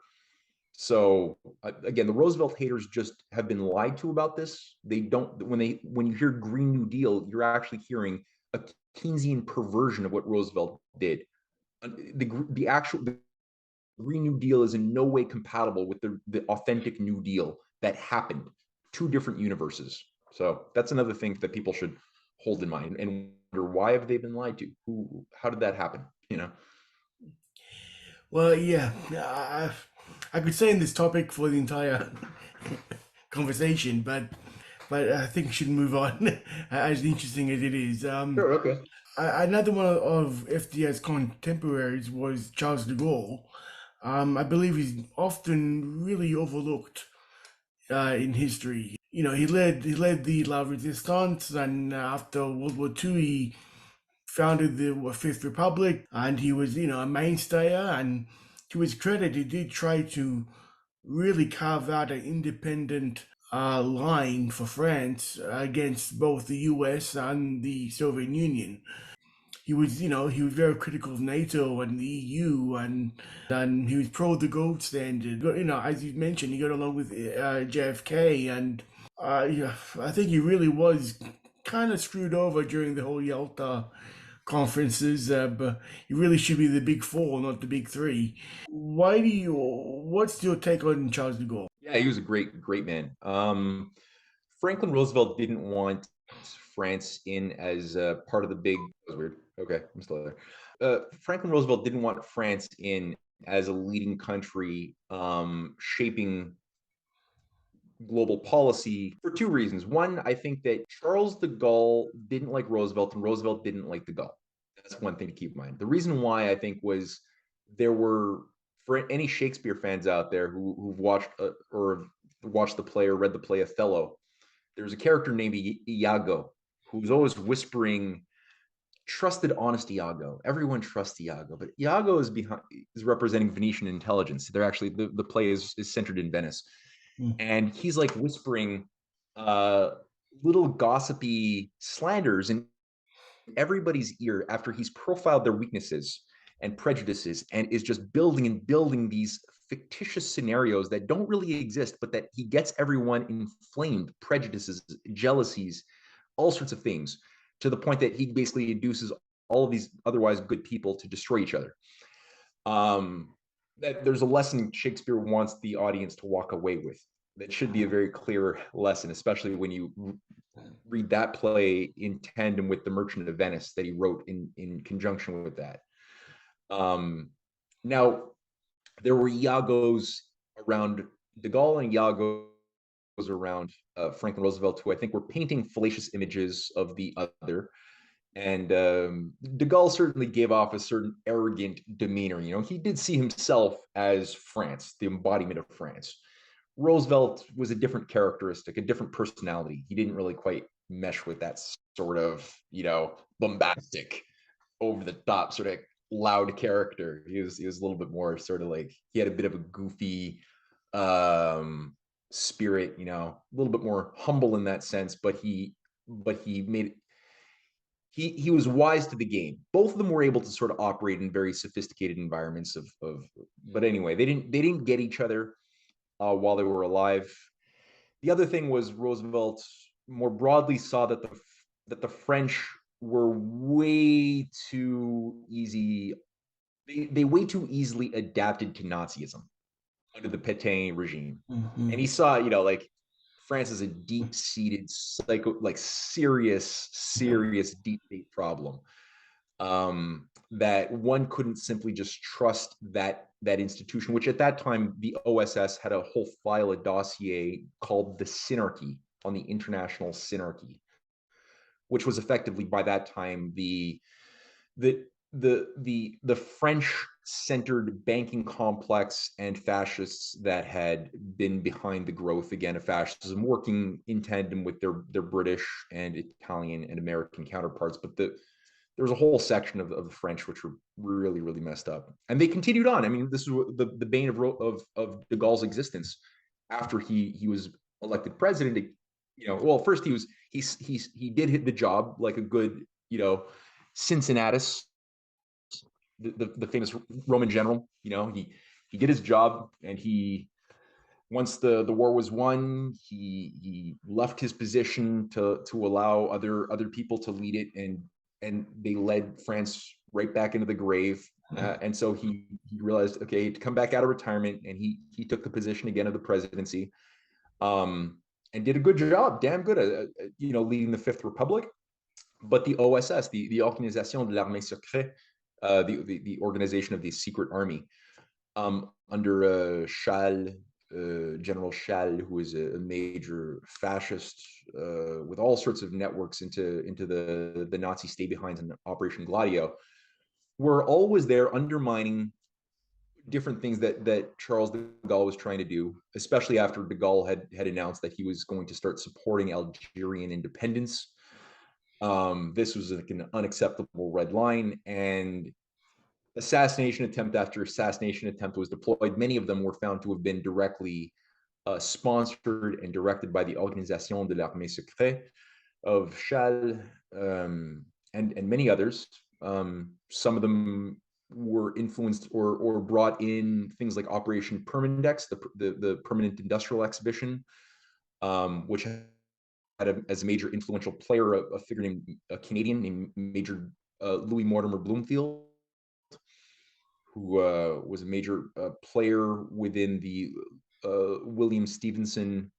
So again, the Roosevelt haters just have been lied to about this. They don't, when you hear Green New Deal, you're actually hearing a Keynesian perversion of what Roosevelt did. The Green New Deal is in no way compatible with the authentic New Deal that happened. Two different universes. So that's another thing that people should hold in mind and wonder, why have they been lied to? How did that happen? Well, yeah, I could stay in this topic for the entire conversation, but I think we should move on, as interesting as it is. Sure. Okay. Another one of FDR's contemporaries was Charles de Gaulle. I believe he's often really overlooked in history. You know, he led the La Resistance, and after World War II, he founded the Fifth Republic, and he was, a mainstayer. And to his credit, he did try to really carve out an independent line for France against both the US and the Soviet Union. He was very critical of NATO and the EU, and he was pro the gold standard. But, as you mentioned, he got along with JFK, and yeah, I think he really was kind of screwed over during the whole Yalta conferences, but he really should be the big four, not the big three. What's your take on Charles de Gaulle? Yeah, he was a great man. Franklin Roosevelt didn't want France in as part of the big. That was weird. Okay, I'm still there. Franklin Roosevelt didn't want France in as a leading country, shaping global policy for two reasons. One, I think that Charles de Gaulle didn't like Roosevelt, and Roosevelt didn't like de Gaulle. That's one thing to keep in mind. The reason why, I think, was there were, for any Shakespeare fans out there who've watched or watched the play or read the play Othello, there's a character named Iago who's always whispering, "Trusted, honest Iago. Everyone trusts Iago." But Iago is representing Venetian intelligence. They're actually, the play is centered in Venice, Mm. and he's like whispering uh, little gossipy slanders in everybody's ear after he's profiled their weaknesses and prejudices, and is just building and building these fictitious scenarios that don't really exist, but that he gets everyone inflamed, prejudices, jealousies, all sorts of things, to the point that he basically induces all of these otherwise good people to destroy each other. That there's a lesson Shakespeare wants the audience to walk away with. That should be a very clear lesson, especially when you read that play in tandem with The Merchant of Venice that he wrote in conjunction with that. Now, there were Iagos around de Gaulle and Iagos around Franklin Roosevelt, who I think were painting fallacious images of the other. And de Gaulle certainly gave off a certain arrogant demeanor. He did see himself as France, the embodiment of France. Roosevelt was a different characteristic, a different personality. He didn't really quite mesh with that sort of, bombastic, over the top, sort of loud character. He was a little bit more sort of like, he had a bit of a goofy spirit, a little bit more humble in that sense, but he made he was wise to the game. Both of them were able to sort of operate in very sophisticated environments but anyway, they didn't get each other while they were alive. The other thing was, Roosevelt more broadly saw that the French were way too easy. They way too easily adapted to Nazism under the Pétain regime. And he saw, like France is a deep-seated serious deep state problem, that one couldn't simply just trust that institution, which at that time the OSS had a whole file, a dossier called the Synarchy, on the international Synarchy, which was effectively by that time the the French centered banking complex and fascists that had been behind the growth again of fascism, working in tandem with their British and Italian and American counterparts. But there was a whole section of the French which were really, really messed up, and they continued on. I mean, this is the bane of DeGaulle's existence after he was elected president. Well, first he did hit the job like a good, Cincinnatus, the famous Roman general. He did his job, and once the war was won, he left his position to allow other people to lead it, and they led France right back into the grave. And so he realized, okay, to come back out of retirement, and he took the position again of the presidency, and did a good job, damn good, leading the Fifth Republic. But the OSS, the Organisation de l'Armée Secrète, the organization of the secret army, under General Schall, who was a major fascist with all sorts of networks into the Nazi stay-behinds and Operation Gladio, were always there undermining different things that Charles de Gaulle was trying to do, especially after de Gaulle had announced that he was going to start supporting Algerian independence. This was like an unacceptable red line, and assassination attempt after assassination attempt was deployed. Many of them were found to have been directly sponsored and directed by the Organisation de l'Armée Secrète of Schall, and many others. Some of them were influenced or brought in things like Operation Permindex, the Permanent Industrial Exhibition, which had as a major influential player a figure named a Canadian named Major Louis Mortimer Bloomfield, who was a major player within the William Stevenson,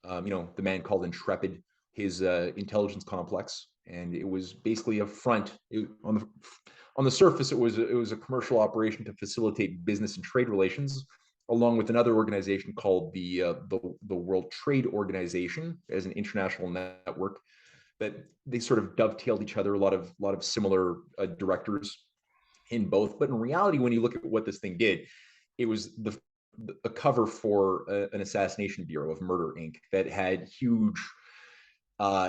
the man called Intrepid, his intelligence complex. And it was basically a front. On the surface, it was a commercial operation to facilitate business and trade relations, along with another organization called the World Trade Organization, as an international network, that they sort of dovetailed each other. A lot of similar directors in both. But in reality, when you look at what this thing did, it was a cover for an assassination bureau of Murder Inc. that had huge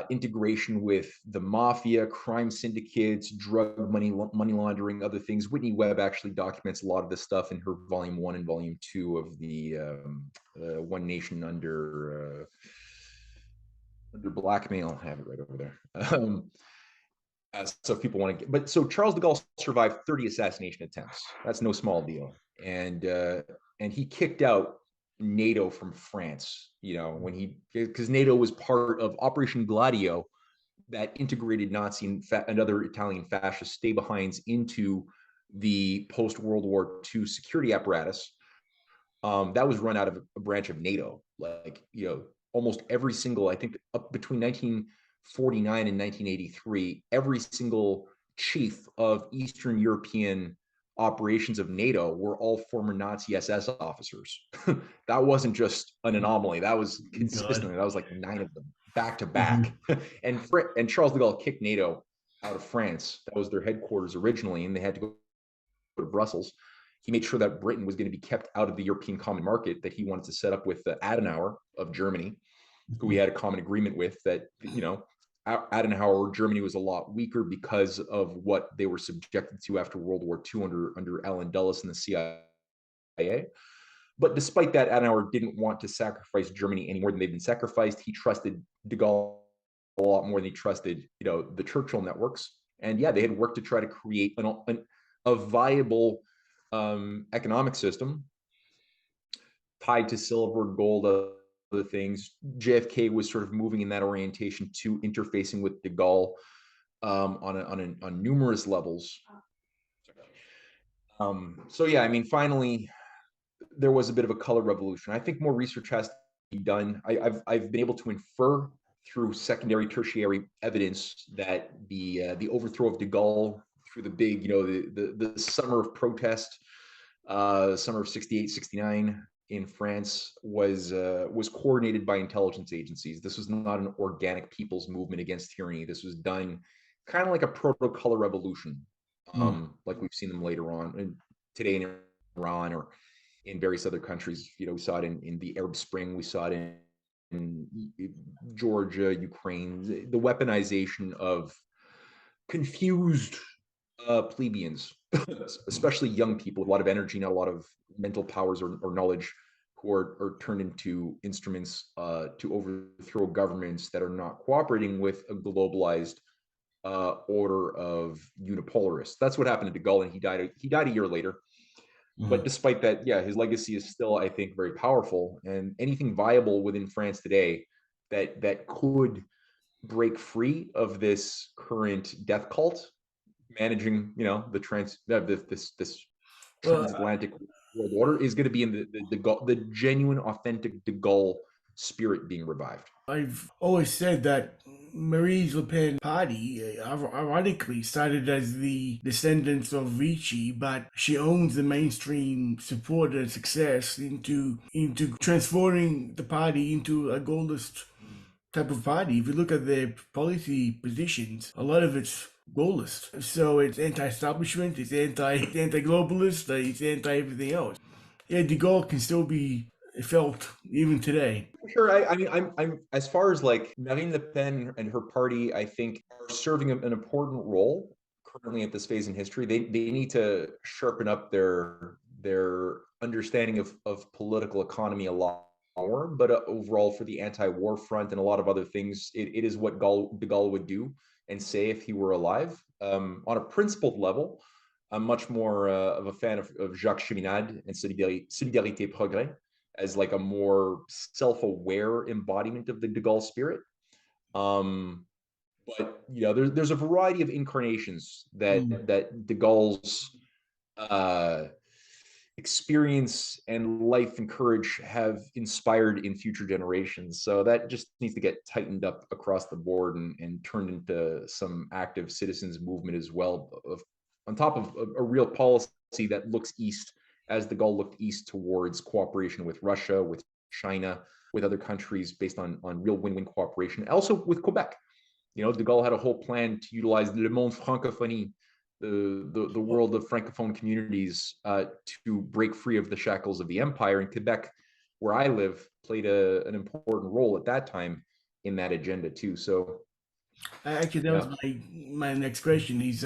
integration with the mafia, crime syndicates, drug money laundering, other things. Whitney Webb actually documents a lot of this stuff in her volume 1 and volume 2 of the One Nation Under Blackmail. I have it right over there. So if people want to but so Charles de Gaulle survived 30 assassination attempts. That's no small deal. And he kicked out NATO from France, because NATO was part of Operation Gladio, that integrated Nazi and other Italian fascist stay-behinds into the post-World War II security apparatus. That was run out of a branch of NATO. Almost every single, I think up between 1949 and 1983, every single chief of Eastern European operations of NATO were all former Nazi SS officers. That wasn't just an anomaly. That was consistently. That was like 9 of them back to back. And Charles de Gaulle kicked NATO out of France. That was their headquarters originally, and they had to go to Brussels. He made sure that Britain was going to be kept out of the European Common Market that he wanted to set up with Adenauer of Germany, who we had a common agreement with, that Adenauer, Germany was a lot weaker because of what they were subjected to after World War II under Allen Dulles and the CIA. But despite that, Adenauer didn't want to sacrifice Germany any more than they'd been sacrificed. He trusted de Gaulle a lot more than he trusted, the Churchill networks. And yeah, they had worked to try to create a viable economic system tied to silver, gold, other things. JFK was sort of moving in that orientation to interfacing with de Gaulle. on numerous levels. So yeah, I mean, finally, there was a bit of a color revolution. I think more research has to be done. I've been able to infer through secondary, tertiary evidence that the overthrow of DeGaulle through the big, the summer of protest, summer of 68, 69 in France was coordinated by intelligence agencies. This was not an organic people's movement against tyranny. This was done kind of like a proto-color revolution, like we've seen them later on, and today in Iran or in various other countries. We saw it in the Arab Spring. We saw it in Georgia, Ukraine. The weaponization of confused plebeians, especially young people with a lot of energy, not a lot of mental powers or knowledge, who are turned into instruments to overthrow governments that are not cooperating with a globalized order of unipolarists. That's what happened to DeGaulle, and he died a year later. But despite that, yeah, his legacy is still, I think, very powerful. And anything viable within France today that could break free of this current death cult, managing, this Well, transatlantic world order, is going to be in the genuine, authentic de Gaulle spirit being revived. I've always said that Marie Le Pen party, ironically, started as the descendants of Vichy, but she owns the mainstream support and success into transforming the party into a Gaullist type of party. If you look at their policy positions, a lot of it's Gaullist. So it's anti-establishment, it's anti-globalist, it's anti-everything else. Yeah, De Gaulle can still be felt even today. Sure. I mean, I'm as far as like Marine Le Pen and her party, I think are serving an important role currently at this phase in history. They need to sharpen up their understanding of political economy a lot more. But overall, for the anti-war front and a lot of other things, it is what de Gaulle would do and say if he were alive. On a principled level, I'm much more of a fan of Jacques Cheminade and Solidarité Progrès as like a more self-aware embodiment of the de Gaulle spirit. Um, but there's a variety of incarnations that de Gaulle's experience and life and courage have inspired in future generations. So that just needs to get tightened up across the board and turned into some active citizens movement as well, on top of a real policy that looks east, as de Gaulle looked east towards cooperation with Russia, with China, with other countries based on real win-win cooperation. Also with Quebec. De Gaulle had a whole plan to utilize Le Monde Francophonie, the world of francophone communities, to break free of the shackles of the empire. And Quebec, where I live, played an important role at that time in that agenda too. So Actually, that was yeah. my next question. He's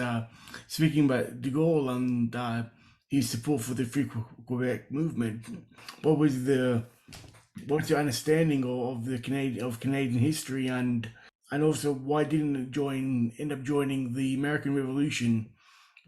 speaking about De Gaulle and his support for the Free Quebec movement. What was the what's your understanding of the Canadian history, and also why didn't it end up joining the American Revolution?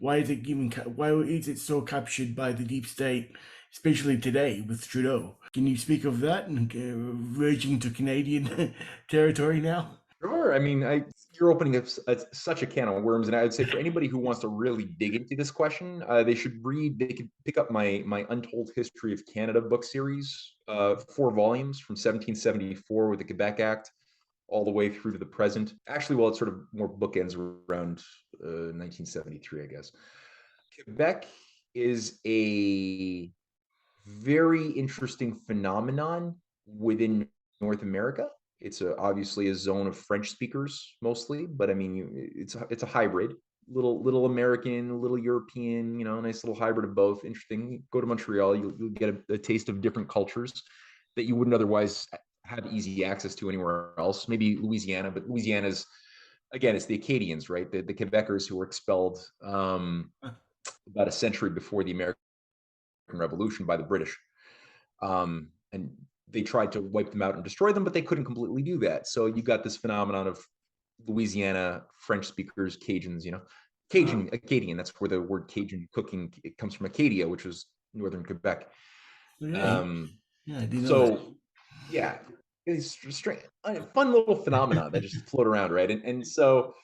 Why is it so captured by the deep state, especially today with Trudeau? Can you speak of that and verging to Canadian territory now? Sure. I mean, you're opening up such a can of worms, and I would say for anybody who wants to really dig into this question, they should read. They could pick up my Untold History of Canada book series, 4 volumes from 1774 with the Quebec Act, all the way through to the present. Actually, well, it's sort of more bookends around 1973, I guess. Quebec is a very interesting phenomenon within North America. It's obviously a zone of French speakers mostly, but I mean, it's a hybrid, little American, little European, nice little hybrid of both. Interesting. Go to Montreal, you'll get a taste of different cultures that you wouldn't otherwise have easy access to anywhere else. Maybe Louisiana, but Louisiana's, again, it's the Acadians, right? The Quebecers who were expelled about a century before the American Revolution by the British. And they tried to wipe them out and destroy them, but they couldn't completely do that. So you got this phenomenon of Louisiana French speakers, Cajuns, Acadian. That's where the word Cajun cooking, it comes from Acadia, which was northern Quebec. Yeah, yeah, I didn't know that. So it's strange, fun little phenomena that just float around, right? And so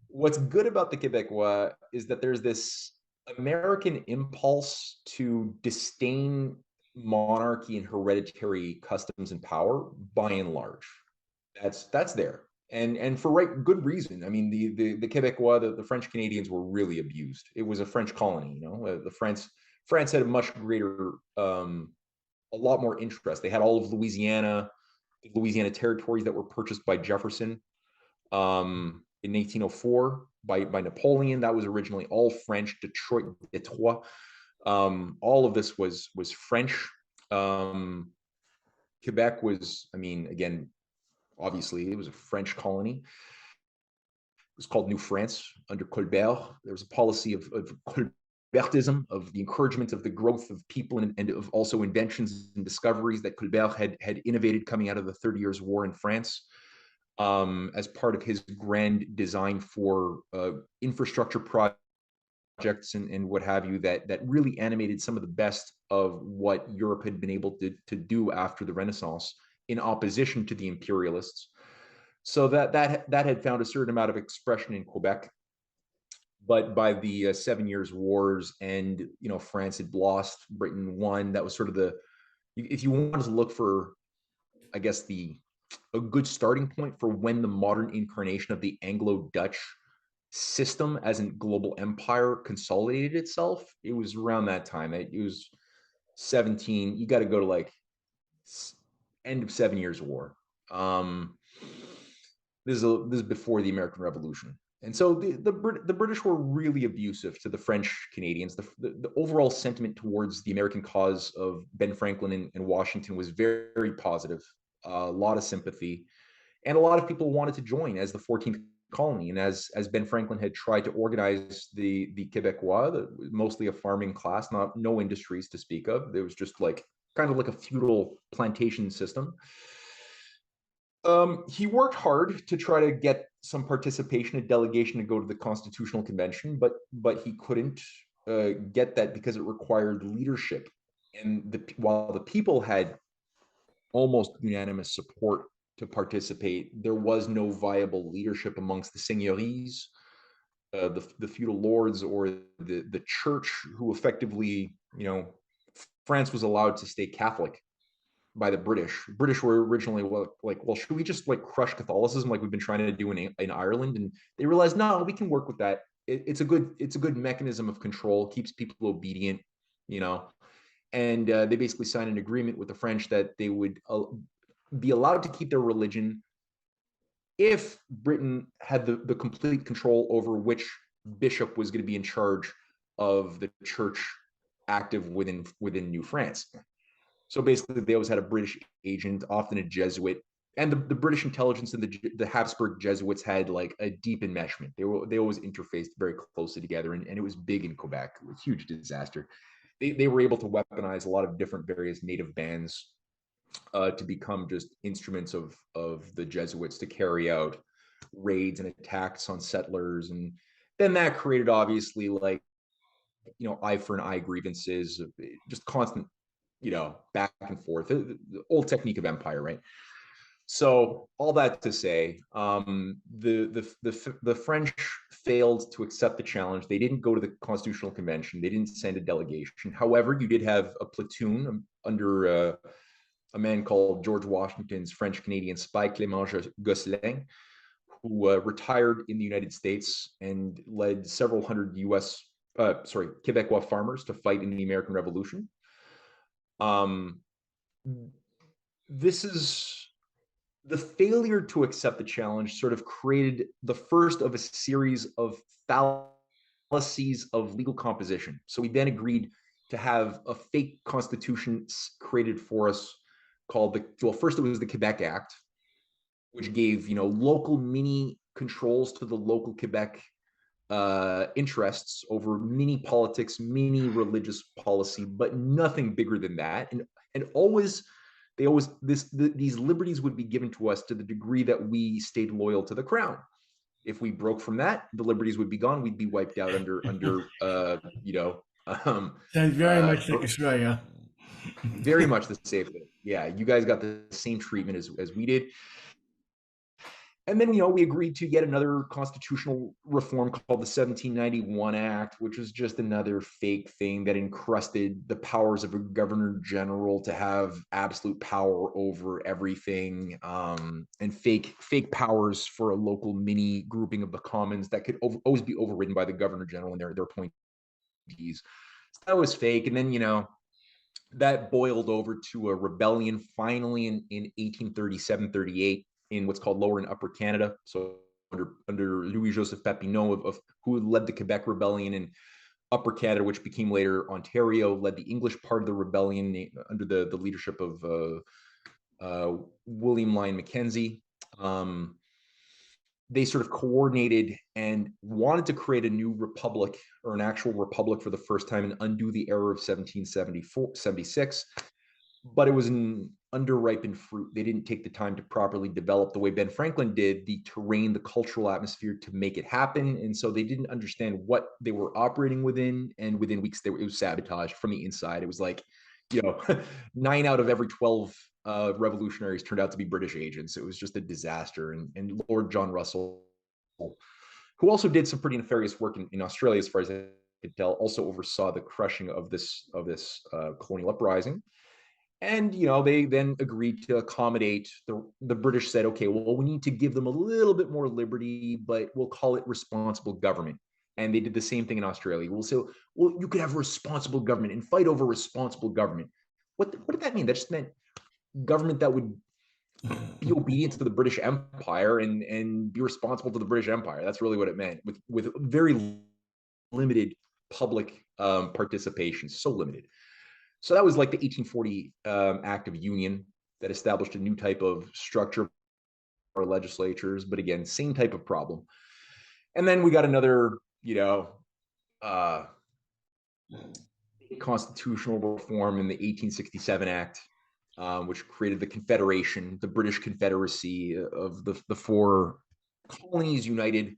what's good about the Quebecois is that there's this American impulse to disdain monarchy and hereditary customs and power by and large. That's there. And for good reason. I mean, the Quebecois, the French Canadians were really abused. It was a French colony, you know. The France had a much greater, a lot more interest. They had all of Louisiana, the Louisiana territories that were purchased by Jefferson in 1804 by Napoleon. That was originally all French. Detroit, Detroit. All of this was French. Quebec was, I mean, again, obviously it was a French colony. It was called New France under Colbert. There was a policy of Colbertism, of the encouragement of the growth of people and of also inventions and discoveries that Colbert had innovated coming out of the 30 Years' War in France. As part of his grand design for infrastructure projects and what have you, that really animated some of the best of what Europe had been able to do after the Renaissance in opposition to the imperialists. So that had found a certain amount of expression in Quebec. But by the 7 Years' Wars, and France had lost, Britain won. That was sort of if you wanted to look for, I guess, a good starting point for when the modern incarnation of the Anglo-Dutch system as a global empire consolidated itself, it was around that time. It was 17. You got to go to like end of 7 Years' War. This is before the American Revolution. And so the British were really abusive to the French Canadians. The overall sentiment towards the American cause of Ben Franklin and Washington was very, very positive. A lot of sympathy, and a lot of people wanted to join as the 14th colony. And as Ben Franklin had tried to organize the Quebecois, mostly a farming class, no industries to speak of. There was just like kind of like a feudal plantation system. He worked hard to try to get some participation, a delegation to go to the Constitutional Convention, but he couldn't get that because it required leadership. And while the people had almost unanimous support to participate, there was no viable leadership amongst the seigneuries, the feudal lords, or the church, who effectively, France was allowed to stay Catholic by the British. British were originally like, well, should we just like crush Catholicism like we've been trying to do in Ireland? And they realized, no, we can work with that. It's a good mechanism of control, keeps people obedient, and they basically signed an agreement with the French that they would be allowed to keep their religion if Britain had the complete control over which bishop was going to be in charge of the church active within New France. So basically, they always had a British agent, often a Jesuit, and the British intelligence and the Habsburg Jesuits had like a deep enmeshment. They always interfaced very closely together, and it was big in Quebec. It was a huge disaster. They were able to weaponize a lot of different various native bands to become just instruments of the Jesuits to carry out raids and attacks on settlers. And then that created, obviously, like, eye for an eye grievances, just constant, back and forth, the old technique of empire, right? So all that to say, the French failed to accept the challenge. They didn't go to the Constitutional Convention. They didn't send a delegation. However, you did have a platoon under a man called George Washington's French-Canadian spy, Clément Gosselin, who retired in the United States and led several hundred Quebecois farmers to fight in the American Revolution. This is the failure to accept the challenge sort of created the first of a series of fallacies of legal composition. So we then agreed to have a fake constitution created for us called first it was the Quebec Act, which gave, local mini controls to the local Quebec interests over mini politics, mini religious policy, but nothing bigger than that. And these liberties would be given to us to the degree that we stayed loyal to the crown. If we broke from that, the liberties would be gone. We'd be wiped out under Sounds very much like Australia. Very much the same thing. Yeah, you guys got the same treatment as we did. And then, we agreed to yet another constitutional reform called the 1791 Act, which was just another fake thing that encrusted the powers of a governor general to have absolute power over everything, and fake powers for a local mini grouping of the commons that could always be overridden by the governor general and their appointees. So that was fake. And then, that boiled over to a rebellion finally in 1837-38 in what's called Lower and Upper Canada. So under Louis-Joseph Papineau, who led the Quebec Rebellion, in Upper Canada, which became later Ontario, led the English part of the rebellion under the leadership of William Lyon Mackenzie. They sort of coordinated and wanted to create a new republic, or an actual republic, for the first time, and undo the error of 1776. But it was an underripened fruit. They didn't take the time to properly develop, the way Ben Franklin did, the terrain, the cultural atmosphere to make it happen. And so they didn't understand what they were operating within. And within weeks, it was sabotaged from the inside. It was like, 9 out of every 12 revolutionaries turned out to be British agents. It was just a disaster. And Lord John Russell, who also did some pretty nefarious work in Australia, as far as I could tell, also oversaw the crushing of this colonial uprising. And they then agreed to accommodate the British. Said, okay, well, we need to give them a little bit more liberty, but we'll call it responsible government. And they did the same thing in Australia. We'll say, well, you could have responsible government and fight over responsible government. What did that mean? That just meant government that would be obedient to the British Empire and be responsible to the British Empire. That's really what it meant, with very limited public participation, so limited. So that was like the 1840 Act of Union that established a new type of structure for legislatures, but again, same type of problem. And then we got another, constitutional reform in the 1867 Act, which created the Confederation, the British Confederacy of the four colonies united,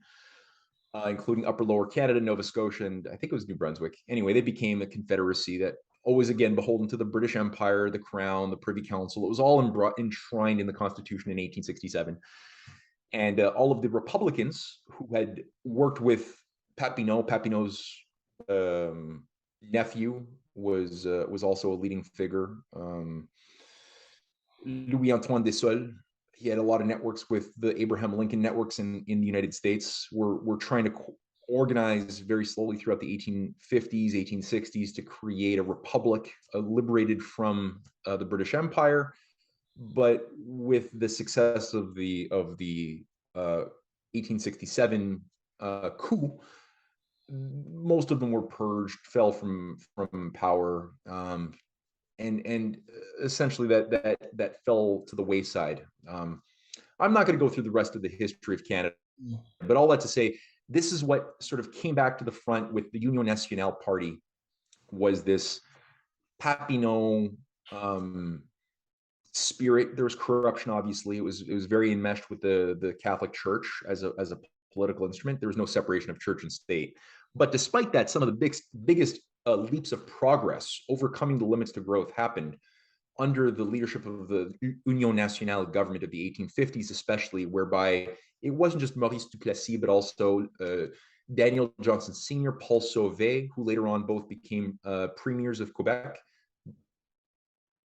including Upper Lower Canada, Nova Scotia, and I think it was New Brunswick. Anyway, they became a confederacy that always, again, beholden to the British Empire, the Crown, the Privy Council. It was all enshrined in the Constitution in 1867. And all of the Republicans who had worked with Papineau's nephew was also a leading figure. Louis-Antoine Desaulles, he had a lot of networks with the Abraham Lincoln networks in the United States. We're trying to organize very slowly throughout the 1850s, 1860s to create a republic liberated from the British Empire. But with the success of the 1867 coup, most of them were purged, fell from power, and essentially that fell to the wayside. I'm not going to go through the rest of the history of Canada, but all that to say, this is what sort of came back to the front with the Union Nationale Party, was this Papineau spirit. There was corruption, obviously. It was very enmeshed with the Catholic Church as a political instrument. There was no separation of church and state. But despite that, some of the biggest leaps of progress, overcoming the limits to growth, happened under the leadership of the Union Nationale government of the 1850s, especially, whereby it wasn't just Maurice Duplessis, but also Daniel Johnson Sr., Paul Sauvé, who later on both became premiers of Quebec.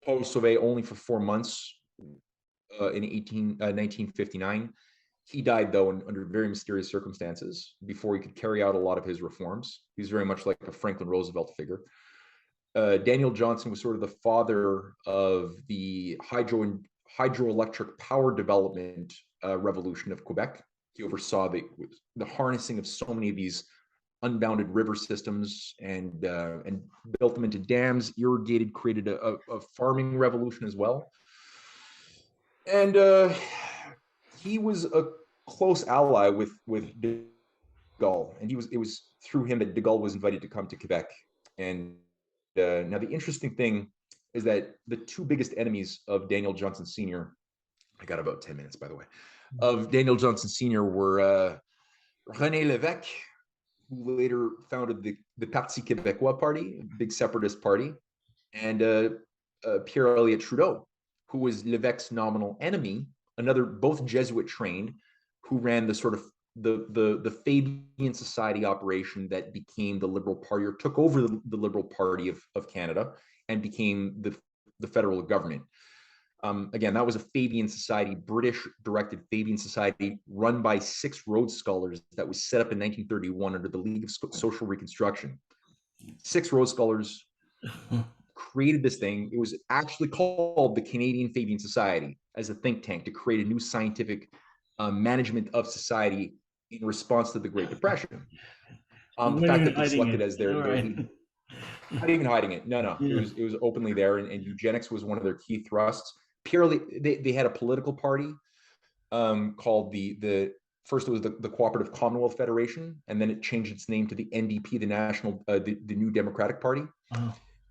Paul Sauvé only for 4 months in 1959. He died, though, under very mysterious circumstances before he could carry out a lot of his reforms. He was very much like a Franklin Roosevelt figure. Daniel Johnson was sort of the father of the hydroelectric power development revolution of Quebec. He oversaw the harnessing of so many of these unbounded river systems and built them into dams, irrigated, created a farming revolution as well. And he was a close ally with DeGaulle, and it was through him that DeGaulle was invited to come to Quebec. And now the interesting thing is that the two biggest enemies of Daniel Johnson Sr., I got about 10 minutes, by the way, of Daniel Johnson Sr. were René Lévesque, who later founded the Parti Québécois party, a big separatist party, and Pierre Elliott Trudeau, who was Lévesque's nominal enemy, both Jesuit trained, who ran the sort of the Fabian Society operation that became the Liberal Party, or took over the Liberal Party of Canada and became the federal government. Again, that was a Fabian Society, British-directed Fabian Society, run by 6 Rhodes Scholars, that was set up in 1931 under the League of Social Reconstruction. 6 Rhodes Scholars created this thing. It was actually called the Canadian Fabian Society as a think tank to create a new scientific management of society in response to the Great Depression. The fact that they selected as their lead, not even hiding it. No. Yeah. It was openly there, and eugenics was one of their key thrusts. Purely, they had a political party called the first it was the Cooperative Commonwealth Federation, and then it changed its name to the NDP, the New Democratic Party, in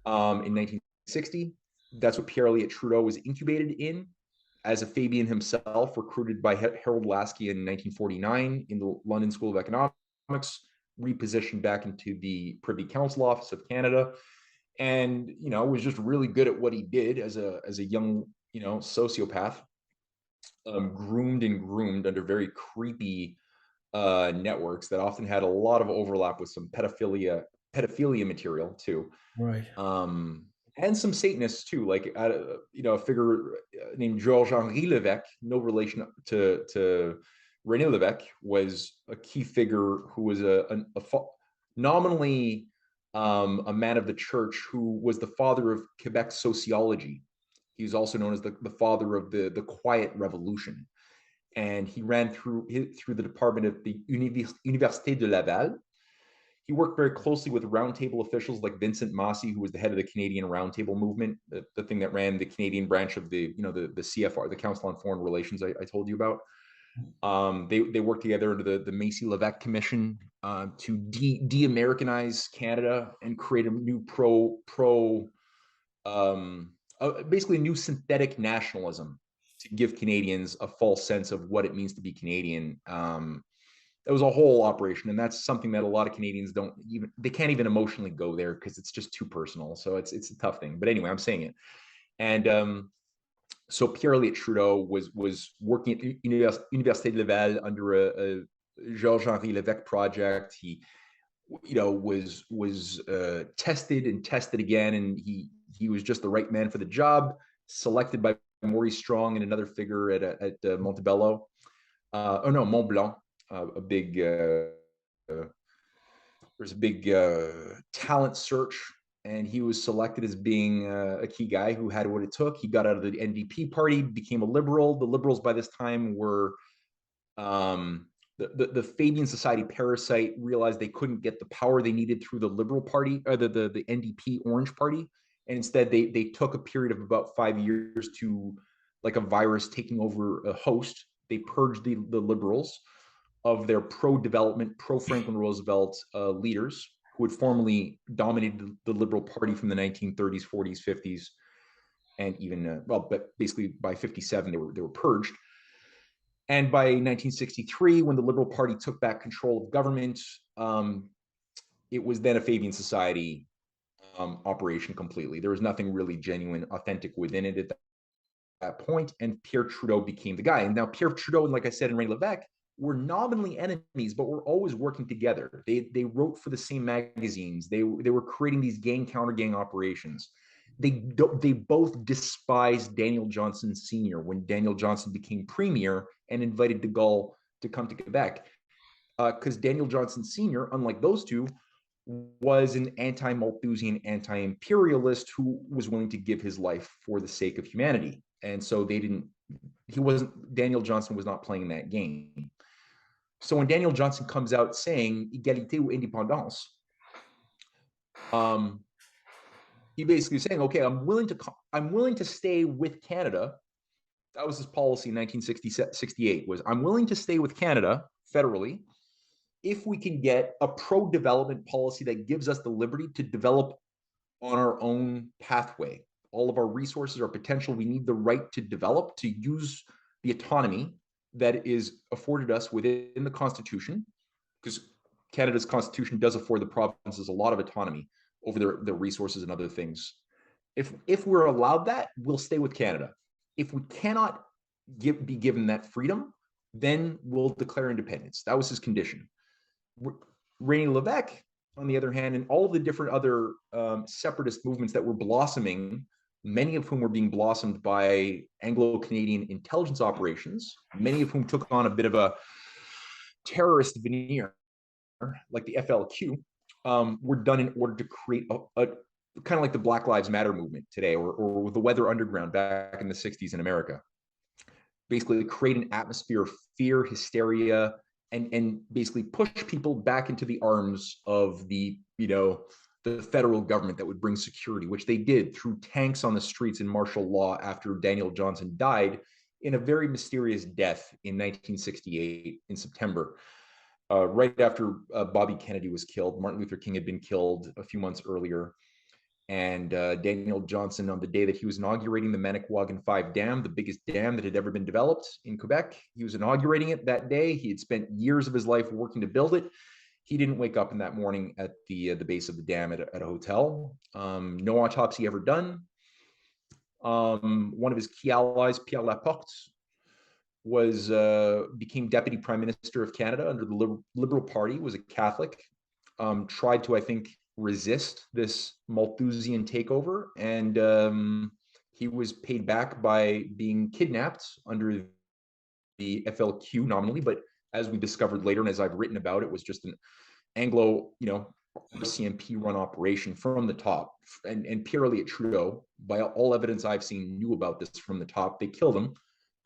1960. That's what Pierre-Elliott Trudeau was incubated in as a Fabian himself, recruited by Harold Lasky in 1949 in the London School of Economics, repositioned back into the Privy Council Office of Canada, and was just really good at what he did as a young sociopath, groomed under very creepy networks that often had a lot of overlap with some pedophilia material too, right? And some Satanists too, like a figure named Georges-Henri Lévesque, no relation to René Lévesque, was a key figure who was nominally a man of the church, who was the father of Quebec sociology. He was also known as the father of the Quiet Revolution, and he ran through the department of the Université de Laval. He worked very closely with roundtable officials like Vincent Massey, who was the head of the Canadian Roundtable Movement, the thing that ran the Canadian branch of the CFR, the Council on Foreign Relations I told you about. They worked together under the Massey-Lévesque Commission to de-Americanize Canada and create a new basically a new synthetic nationalism to give Canadians a false sense of what it means to be Canadian. It was a whole operation, and that's something that a lot of Canadians they can't even emotionally go there because it's just too personal. So it's a tough thing. But anyway, I'm saying it. And so Pierre-Elliott Trudeau was working at Université de Laval under a Georges-Henri Lévesque project. He was tested and tested again, and he was just the right man for the job, selected by Maurice Strong and another figure at Montebello. Mont Blanc. There's a big talent search, and he was selected as being a key guy who had what it took. He got out of the NDP party, became a liberal. The Liberals by this time were the Fabian Society parasite, realized they couldn't get the power they needed through the Liberal Party, or the NDP Orange Party, and instead they took a period of about 5 years to, like a virus taking over a host. They purged the Liberals of their pro-development, pro-Franklin Roosevelt leaders, who had formerly dominated the Liberal Party from the 1930s, 40s, 50s, and even but basically by 57 they were purged. And by 1963, when the Liberal Party took back control of government, it was then a Fabian Society operation completely. There was nothing really genuine, authentic within it at that point, and Pierre Trudeau became the guy. And now Pierre Trudeau, and like I said, and René Lévesque were nominally enemies, but were always working together. They wrote for the same magazines. They were creating these gang counter gang operations. They both despised Daniel Johnson Sr. when Daniel Johnson became premier and invited DeGaulle to come to Quebec, because Daniel Johnson Sr., unlike those two, was an anti-Malthusian, anti-imperialist who was willing to give his life for the sake of humanity. And so Daniel Johnson was not playing that game. So when Daniel Johnson comes out saying égalité ou indépendance, he basically saying, okay, I'm willing to stay with Canada. That was his policy in 1968, was I'm willing to stay with Canada federally if we can get a pro-development policy that gives us the liberty to develop on our own pathway. All of our resources, our potential, we need the right to develop, to use the autonomy that is afforded us within the Constitution, because Canada's Constitution does afford the provinces a lot of autonomy over their resources and other things. If we're allowed that, we'll stay with Canada. If we cannot be given that freedom, then we'll declare independence. That was his condition. René Lévesque, on the other hand, and all of the different other separatist movements that were blossoming, many of whom were being blossomed by Anglo-Canadian intelligence operations, many of whom took on a bit of a terrorist veneer, like the FLQ, were done in order to create a kind of like the Black Lives Matter movement today, or the Weather Underground back in the 60s in America. Basically create an atmosphere of fear, hysteria, and basically push people back into the arms of the federal government that would bring security, which they did through tanks on the streets and martial law after Daniel Johnson died in a very mysterious death in 1968 in September, right after Bobby Kennedy was killed. Martin Luther King had been killed a few months earlier. And Daniel Johnson, on the day that he was inaugurating the Manicouagan 5 Dam, the biggest dam that had ever been developed in Quebec, he was inaugurating it that day. He had spent years of his life working to build it. He didn't wake up in that morning at the base of the dam at a hotel. No autopsy ever done. One of his key allies, Pierre Laporte, became Deputy Prime Minister of Canada under the Liberal Party, was a Catholic, tried to, I think, resist this Malthusian takeover, and he was paid back by being kidnapped under the FLQ nominally, but as we discovered later, and as I've written about, it was just an Anglo, RCMP run operation from the top. And Pierre Elliott Trudeau, by all evidence I've seen, knew about this from the top. They killed him,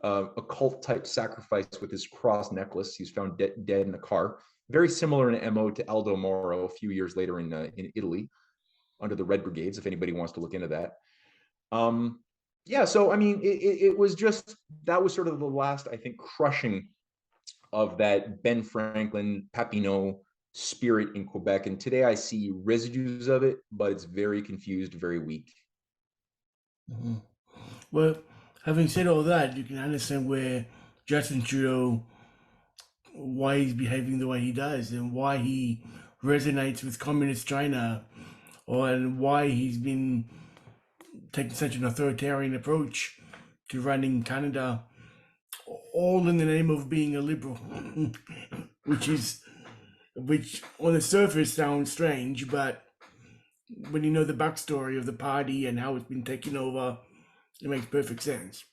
a cult type sacrifice with his cross necklace. He's found dead in a car. Very similar in MO to Aldo Moro a few years later in Italy under the Red Brigades, if anybody wants to look into that. Yeah, so I mean, it was just, that was sort of the last, I think, crushing of that Ben Franklin, Papineau spirit in Quebec. And today I see residues of it, but it's very confused, very weak. Mm-hmm. Well, having said all that, you can understand where Justin Trudeau, why he's behaving the way he does, and why he resonates with communist China, and why he's been taking such an authoritarian approach to running Canada, all in the name of being a liberal, which on the surface sounds strange, but when you know the backstory of the party and how it's been taken over, it makes perfect sense.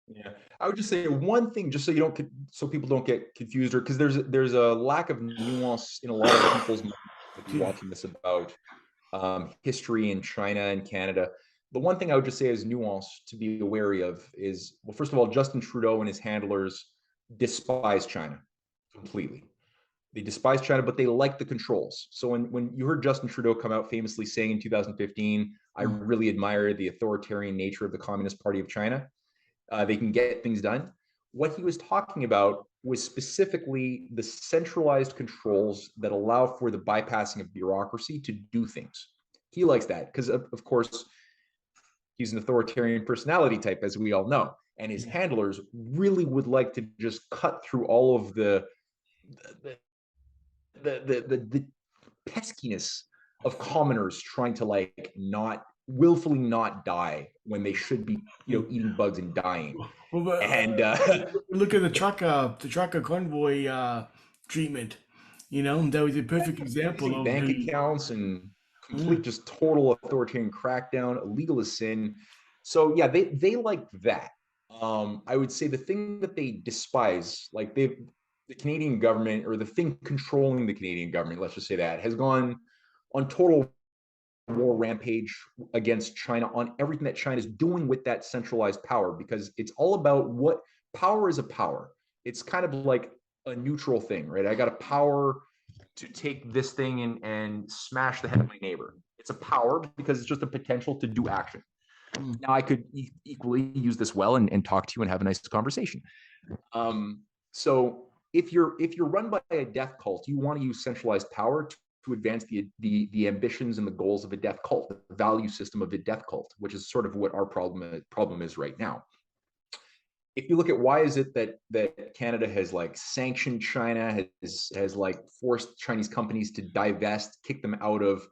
Yeah, I would just say one thing, just so people don't get confused, or because there's a lack of nuance in a lot of people's minds watching this about history in China and Canada. The one thing I would just say as nuance to be wary of is, well, first of all, Justin Trudeau and his handlers despise China completely. They despise China, but they like the controls. So when you heard Justin Trudeau come out famously saying in 2015, I really admire the authoritarian nature of the Communist Party of China. They can get things done. What he was talking about was specifically the centralized controls that allow for the bypassing of bureaucracy to do things. He likes that because, of course, he's an authoritarian personality type, as we all know. And his handlers really would like to just cut through all of the peskiness of commoners trying to willfully not die when they should be, eating bugs and dying. Well, and look at the trucker convoy treatment. That was a perfect example of bank accounts and complete, just total authoritarian crackdown, illegal as sin. So yeah, they like that. I would say the thing that they despise, the Canadian government, or the thing controlling the Canadian government, let's just say that, has gone on total war rampage against China on everything that China is doing with that centralized power, because it's all about what power is. A power, it's kind of like a neutral thing, right? I got a power to take this thing and smash the head of my neighbor. It's a power because it's just a potential to do action. Now I could equally use this well and talk to you and have a nice conversation. So if you're run by a death cult, you want to use centralized power to advance the ambitions and the goals of a death cult, the value system of a death cult, which is sort of what our problem is right now. If you look at why is it that Canada has sanctioned China, has forced Chinese companies to divest, kick them out of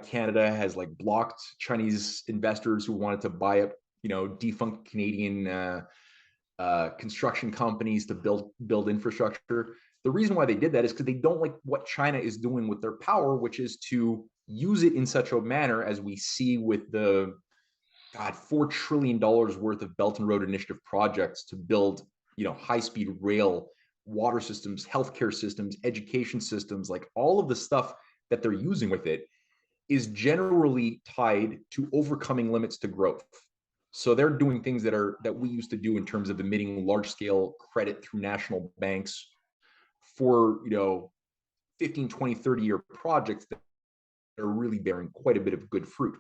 Canada, has blocked Chinese investors who wanted to buy up, defunct Canadian construction companies to build infrastructure. The reason why they did that is because they don't like what China is doing with their power, which is to use it in such a manner as we see with the $4 trillion worth of Belt and Road Initiative projects to build, high-speed rail, water systems, healthcare systems, education systems, like all of the stuff that they're using with it is generally tied to overcoming limits to growth. So they're doing things that we used to do in terms of emitting large-scale credit through national banks for 15, 20, 30-year projects that are really bearing quite a bit of good fruit.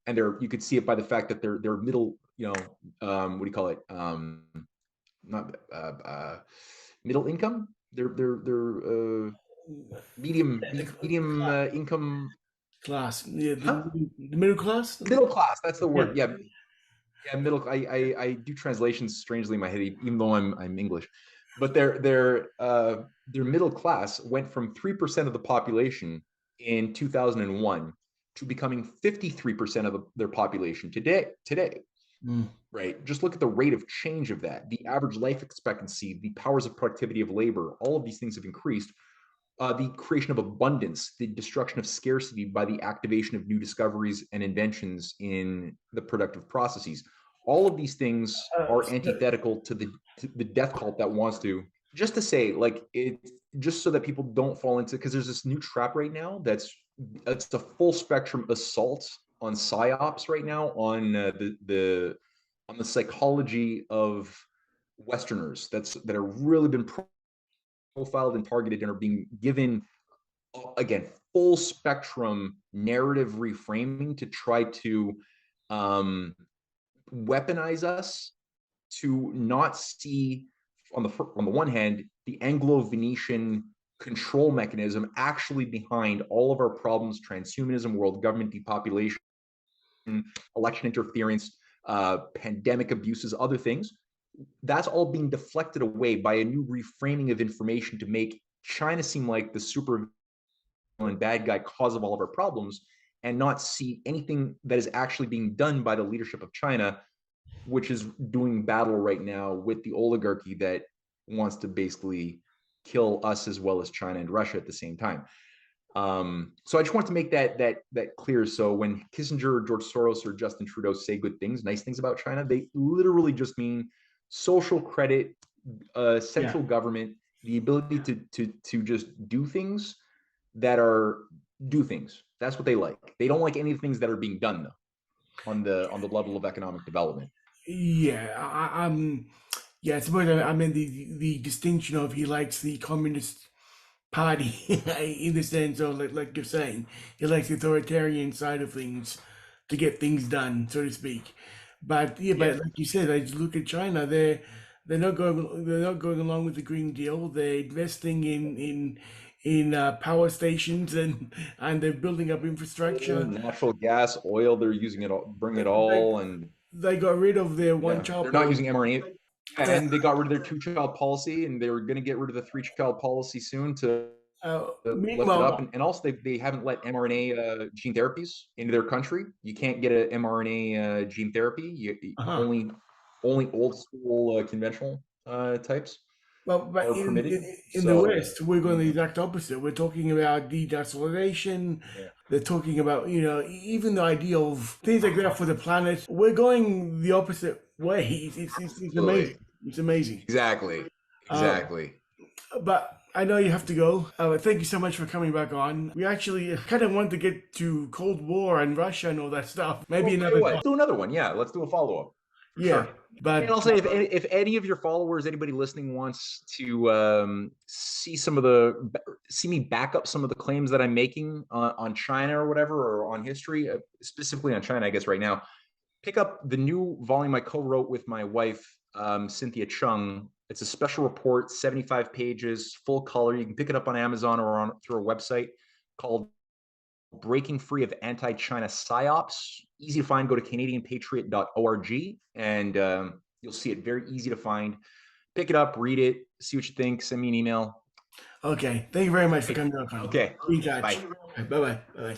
And you could see it by the fact that they're middle, what do you call it? Not middle income. They're medium income class. Yeah, huh? the middle class. Middle class. That's the word. Yeah. Yeah, middle. I do translations strangely in my head, even though I'm English. But their middle class went from 3% of the population in 2001 to becoming 53% of their population today. Right? Just look at the rate of change of that. The average life expectancy, the powers of productivity of labor, all of these things have increased. The creation of abundance, the destruction of scarcity by the activation of new discoveries and inventions in the productive processes. All of these things are antithetical to the death cult that wants to, just to say, like, it, just so that people don't fall into, because there's this new trap right now it's a full spectrum assault on psyops right now, on the psychology of Westerners that are really been profiled and targeted and are being given, again, full spectrum narrative reframing to try to weaponize us, to not see on the one hand the Anglo-Venetian control mechanism actually behind all of our problems: transhumanism, world government, depopulation, election interference, pandemic abuses, other things. That's all being deflected away by a new reframing of information to make China seem like the super villain bad guy cause of all of our problems, and not see anything that is actually being done by the leadership of China, which is doing battle right now with the oligarchy that wants to basically kill us as well as China and Russia at the same time. So I just want to make that clear. So when Kissinger, George Soros, or Justin Trudeau say good things, nice things about China, they literally just mean social credit, central government, the ability to just do things that are do things. That's what they like. They don't like any of the things that are being done though on the level of economic development. Yeah, yeah, I suppose I mean the distinction of he likes the communist party in the sense of like you're saying, he likes the authoritarian side of things to get things done, so to speak. But yeah, but like you said, I just look at China. They're not going along with the Green Deal. They're investing in power stations and they're building up infrastructure. Natural gas, oil, they're using it all, bring it They all, and they got rid of their one yeah, child they're not policy. using mRNA. Yeah. And they got rid of their 2-child policy, and they were going to get rid of the 3-child policy soon to lift it up. Meanwhile, And also, they haven't let mRNA gene therapies into their country. You can't get an mRNA gene therapy. uh-huh. Only old school conventional types Well, but are permitted. in the So West, we're going the exact opposite. We're talking about denationalization. yeah, They're talking about, even the idea of things like that for the planet. We're going the opposite way. It's absolutely, amazing. It's amazing. exactly, Uh, exactly. but I know you have to go. Thank you so much for coming back on. We actually kind of want to get to Cold War and Russia and all that stuff. Maybe Well, tell you another what, time. let's do another one. Yeah, let's do a follow up for Yeah, sure. And but I'll say, if any of your followers, anybody listening, wants to see me back up some of the claims that I'm making on China or whatever, or on history, specifically on China, I guess right now, pick up the new volume I co-wrote with my wife, Cynthia Chung. It's a special report, 75 pages, full color. You can pick it up on Amazon or through our website, called Breaking Free of Anti-China Psyops. Easy to find. Go to CanadianPatriot.org, and you'll see it. Very easy to find. Pick it up, read it, see what you think. Send me an email. okay. Thank you very much for coming on. Okay. Be in touch. Bye. Bye bye. Bye bye.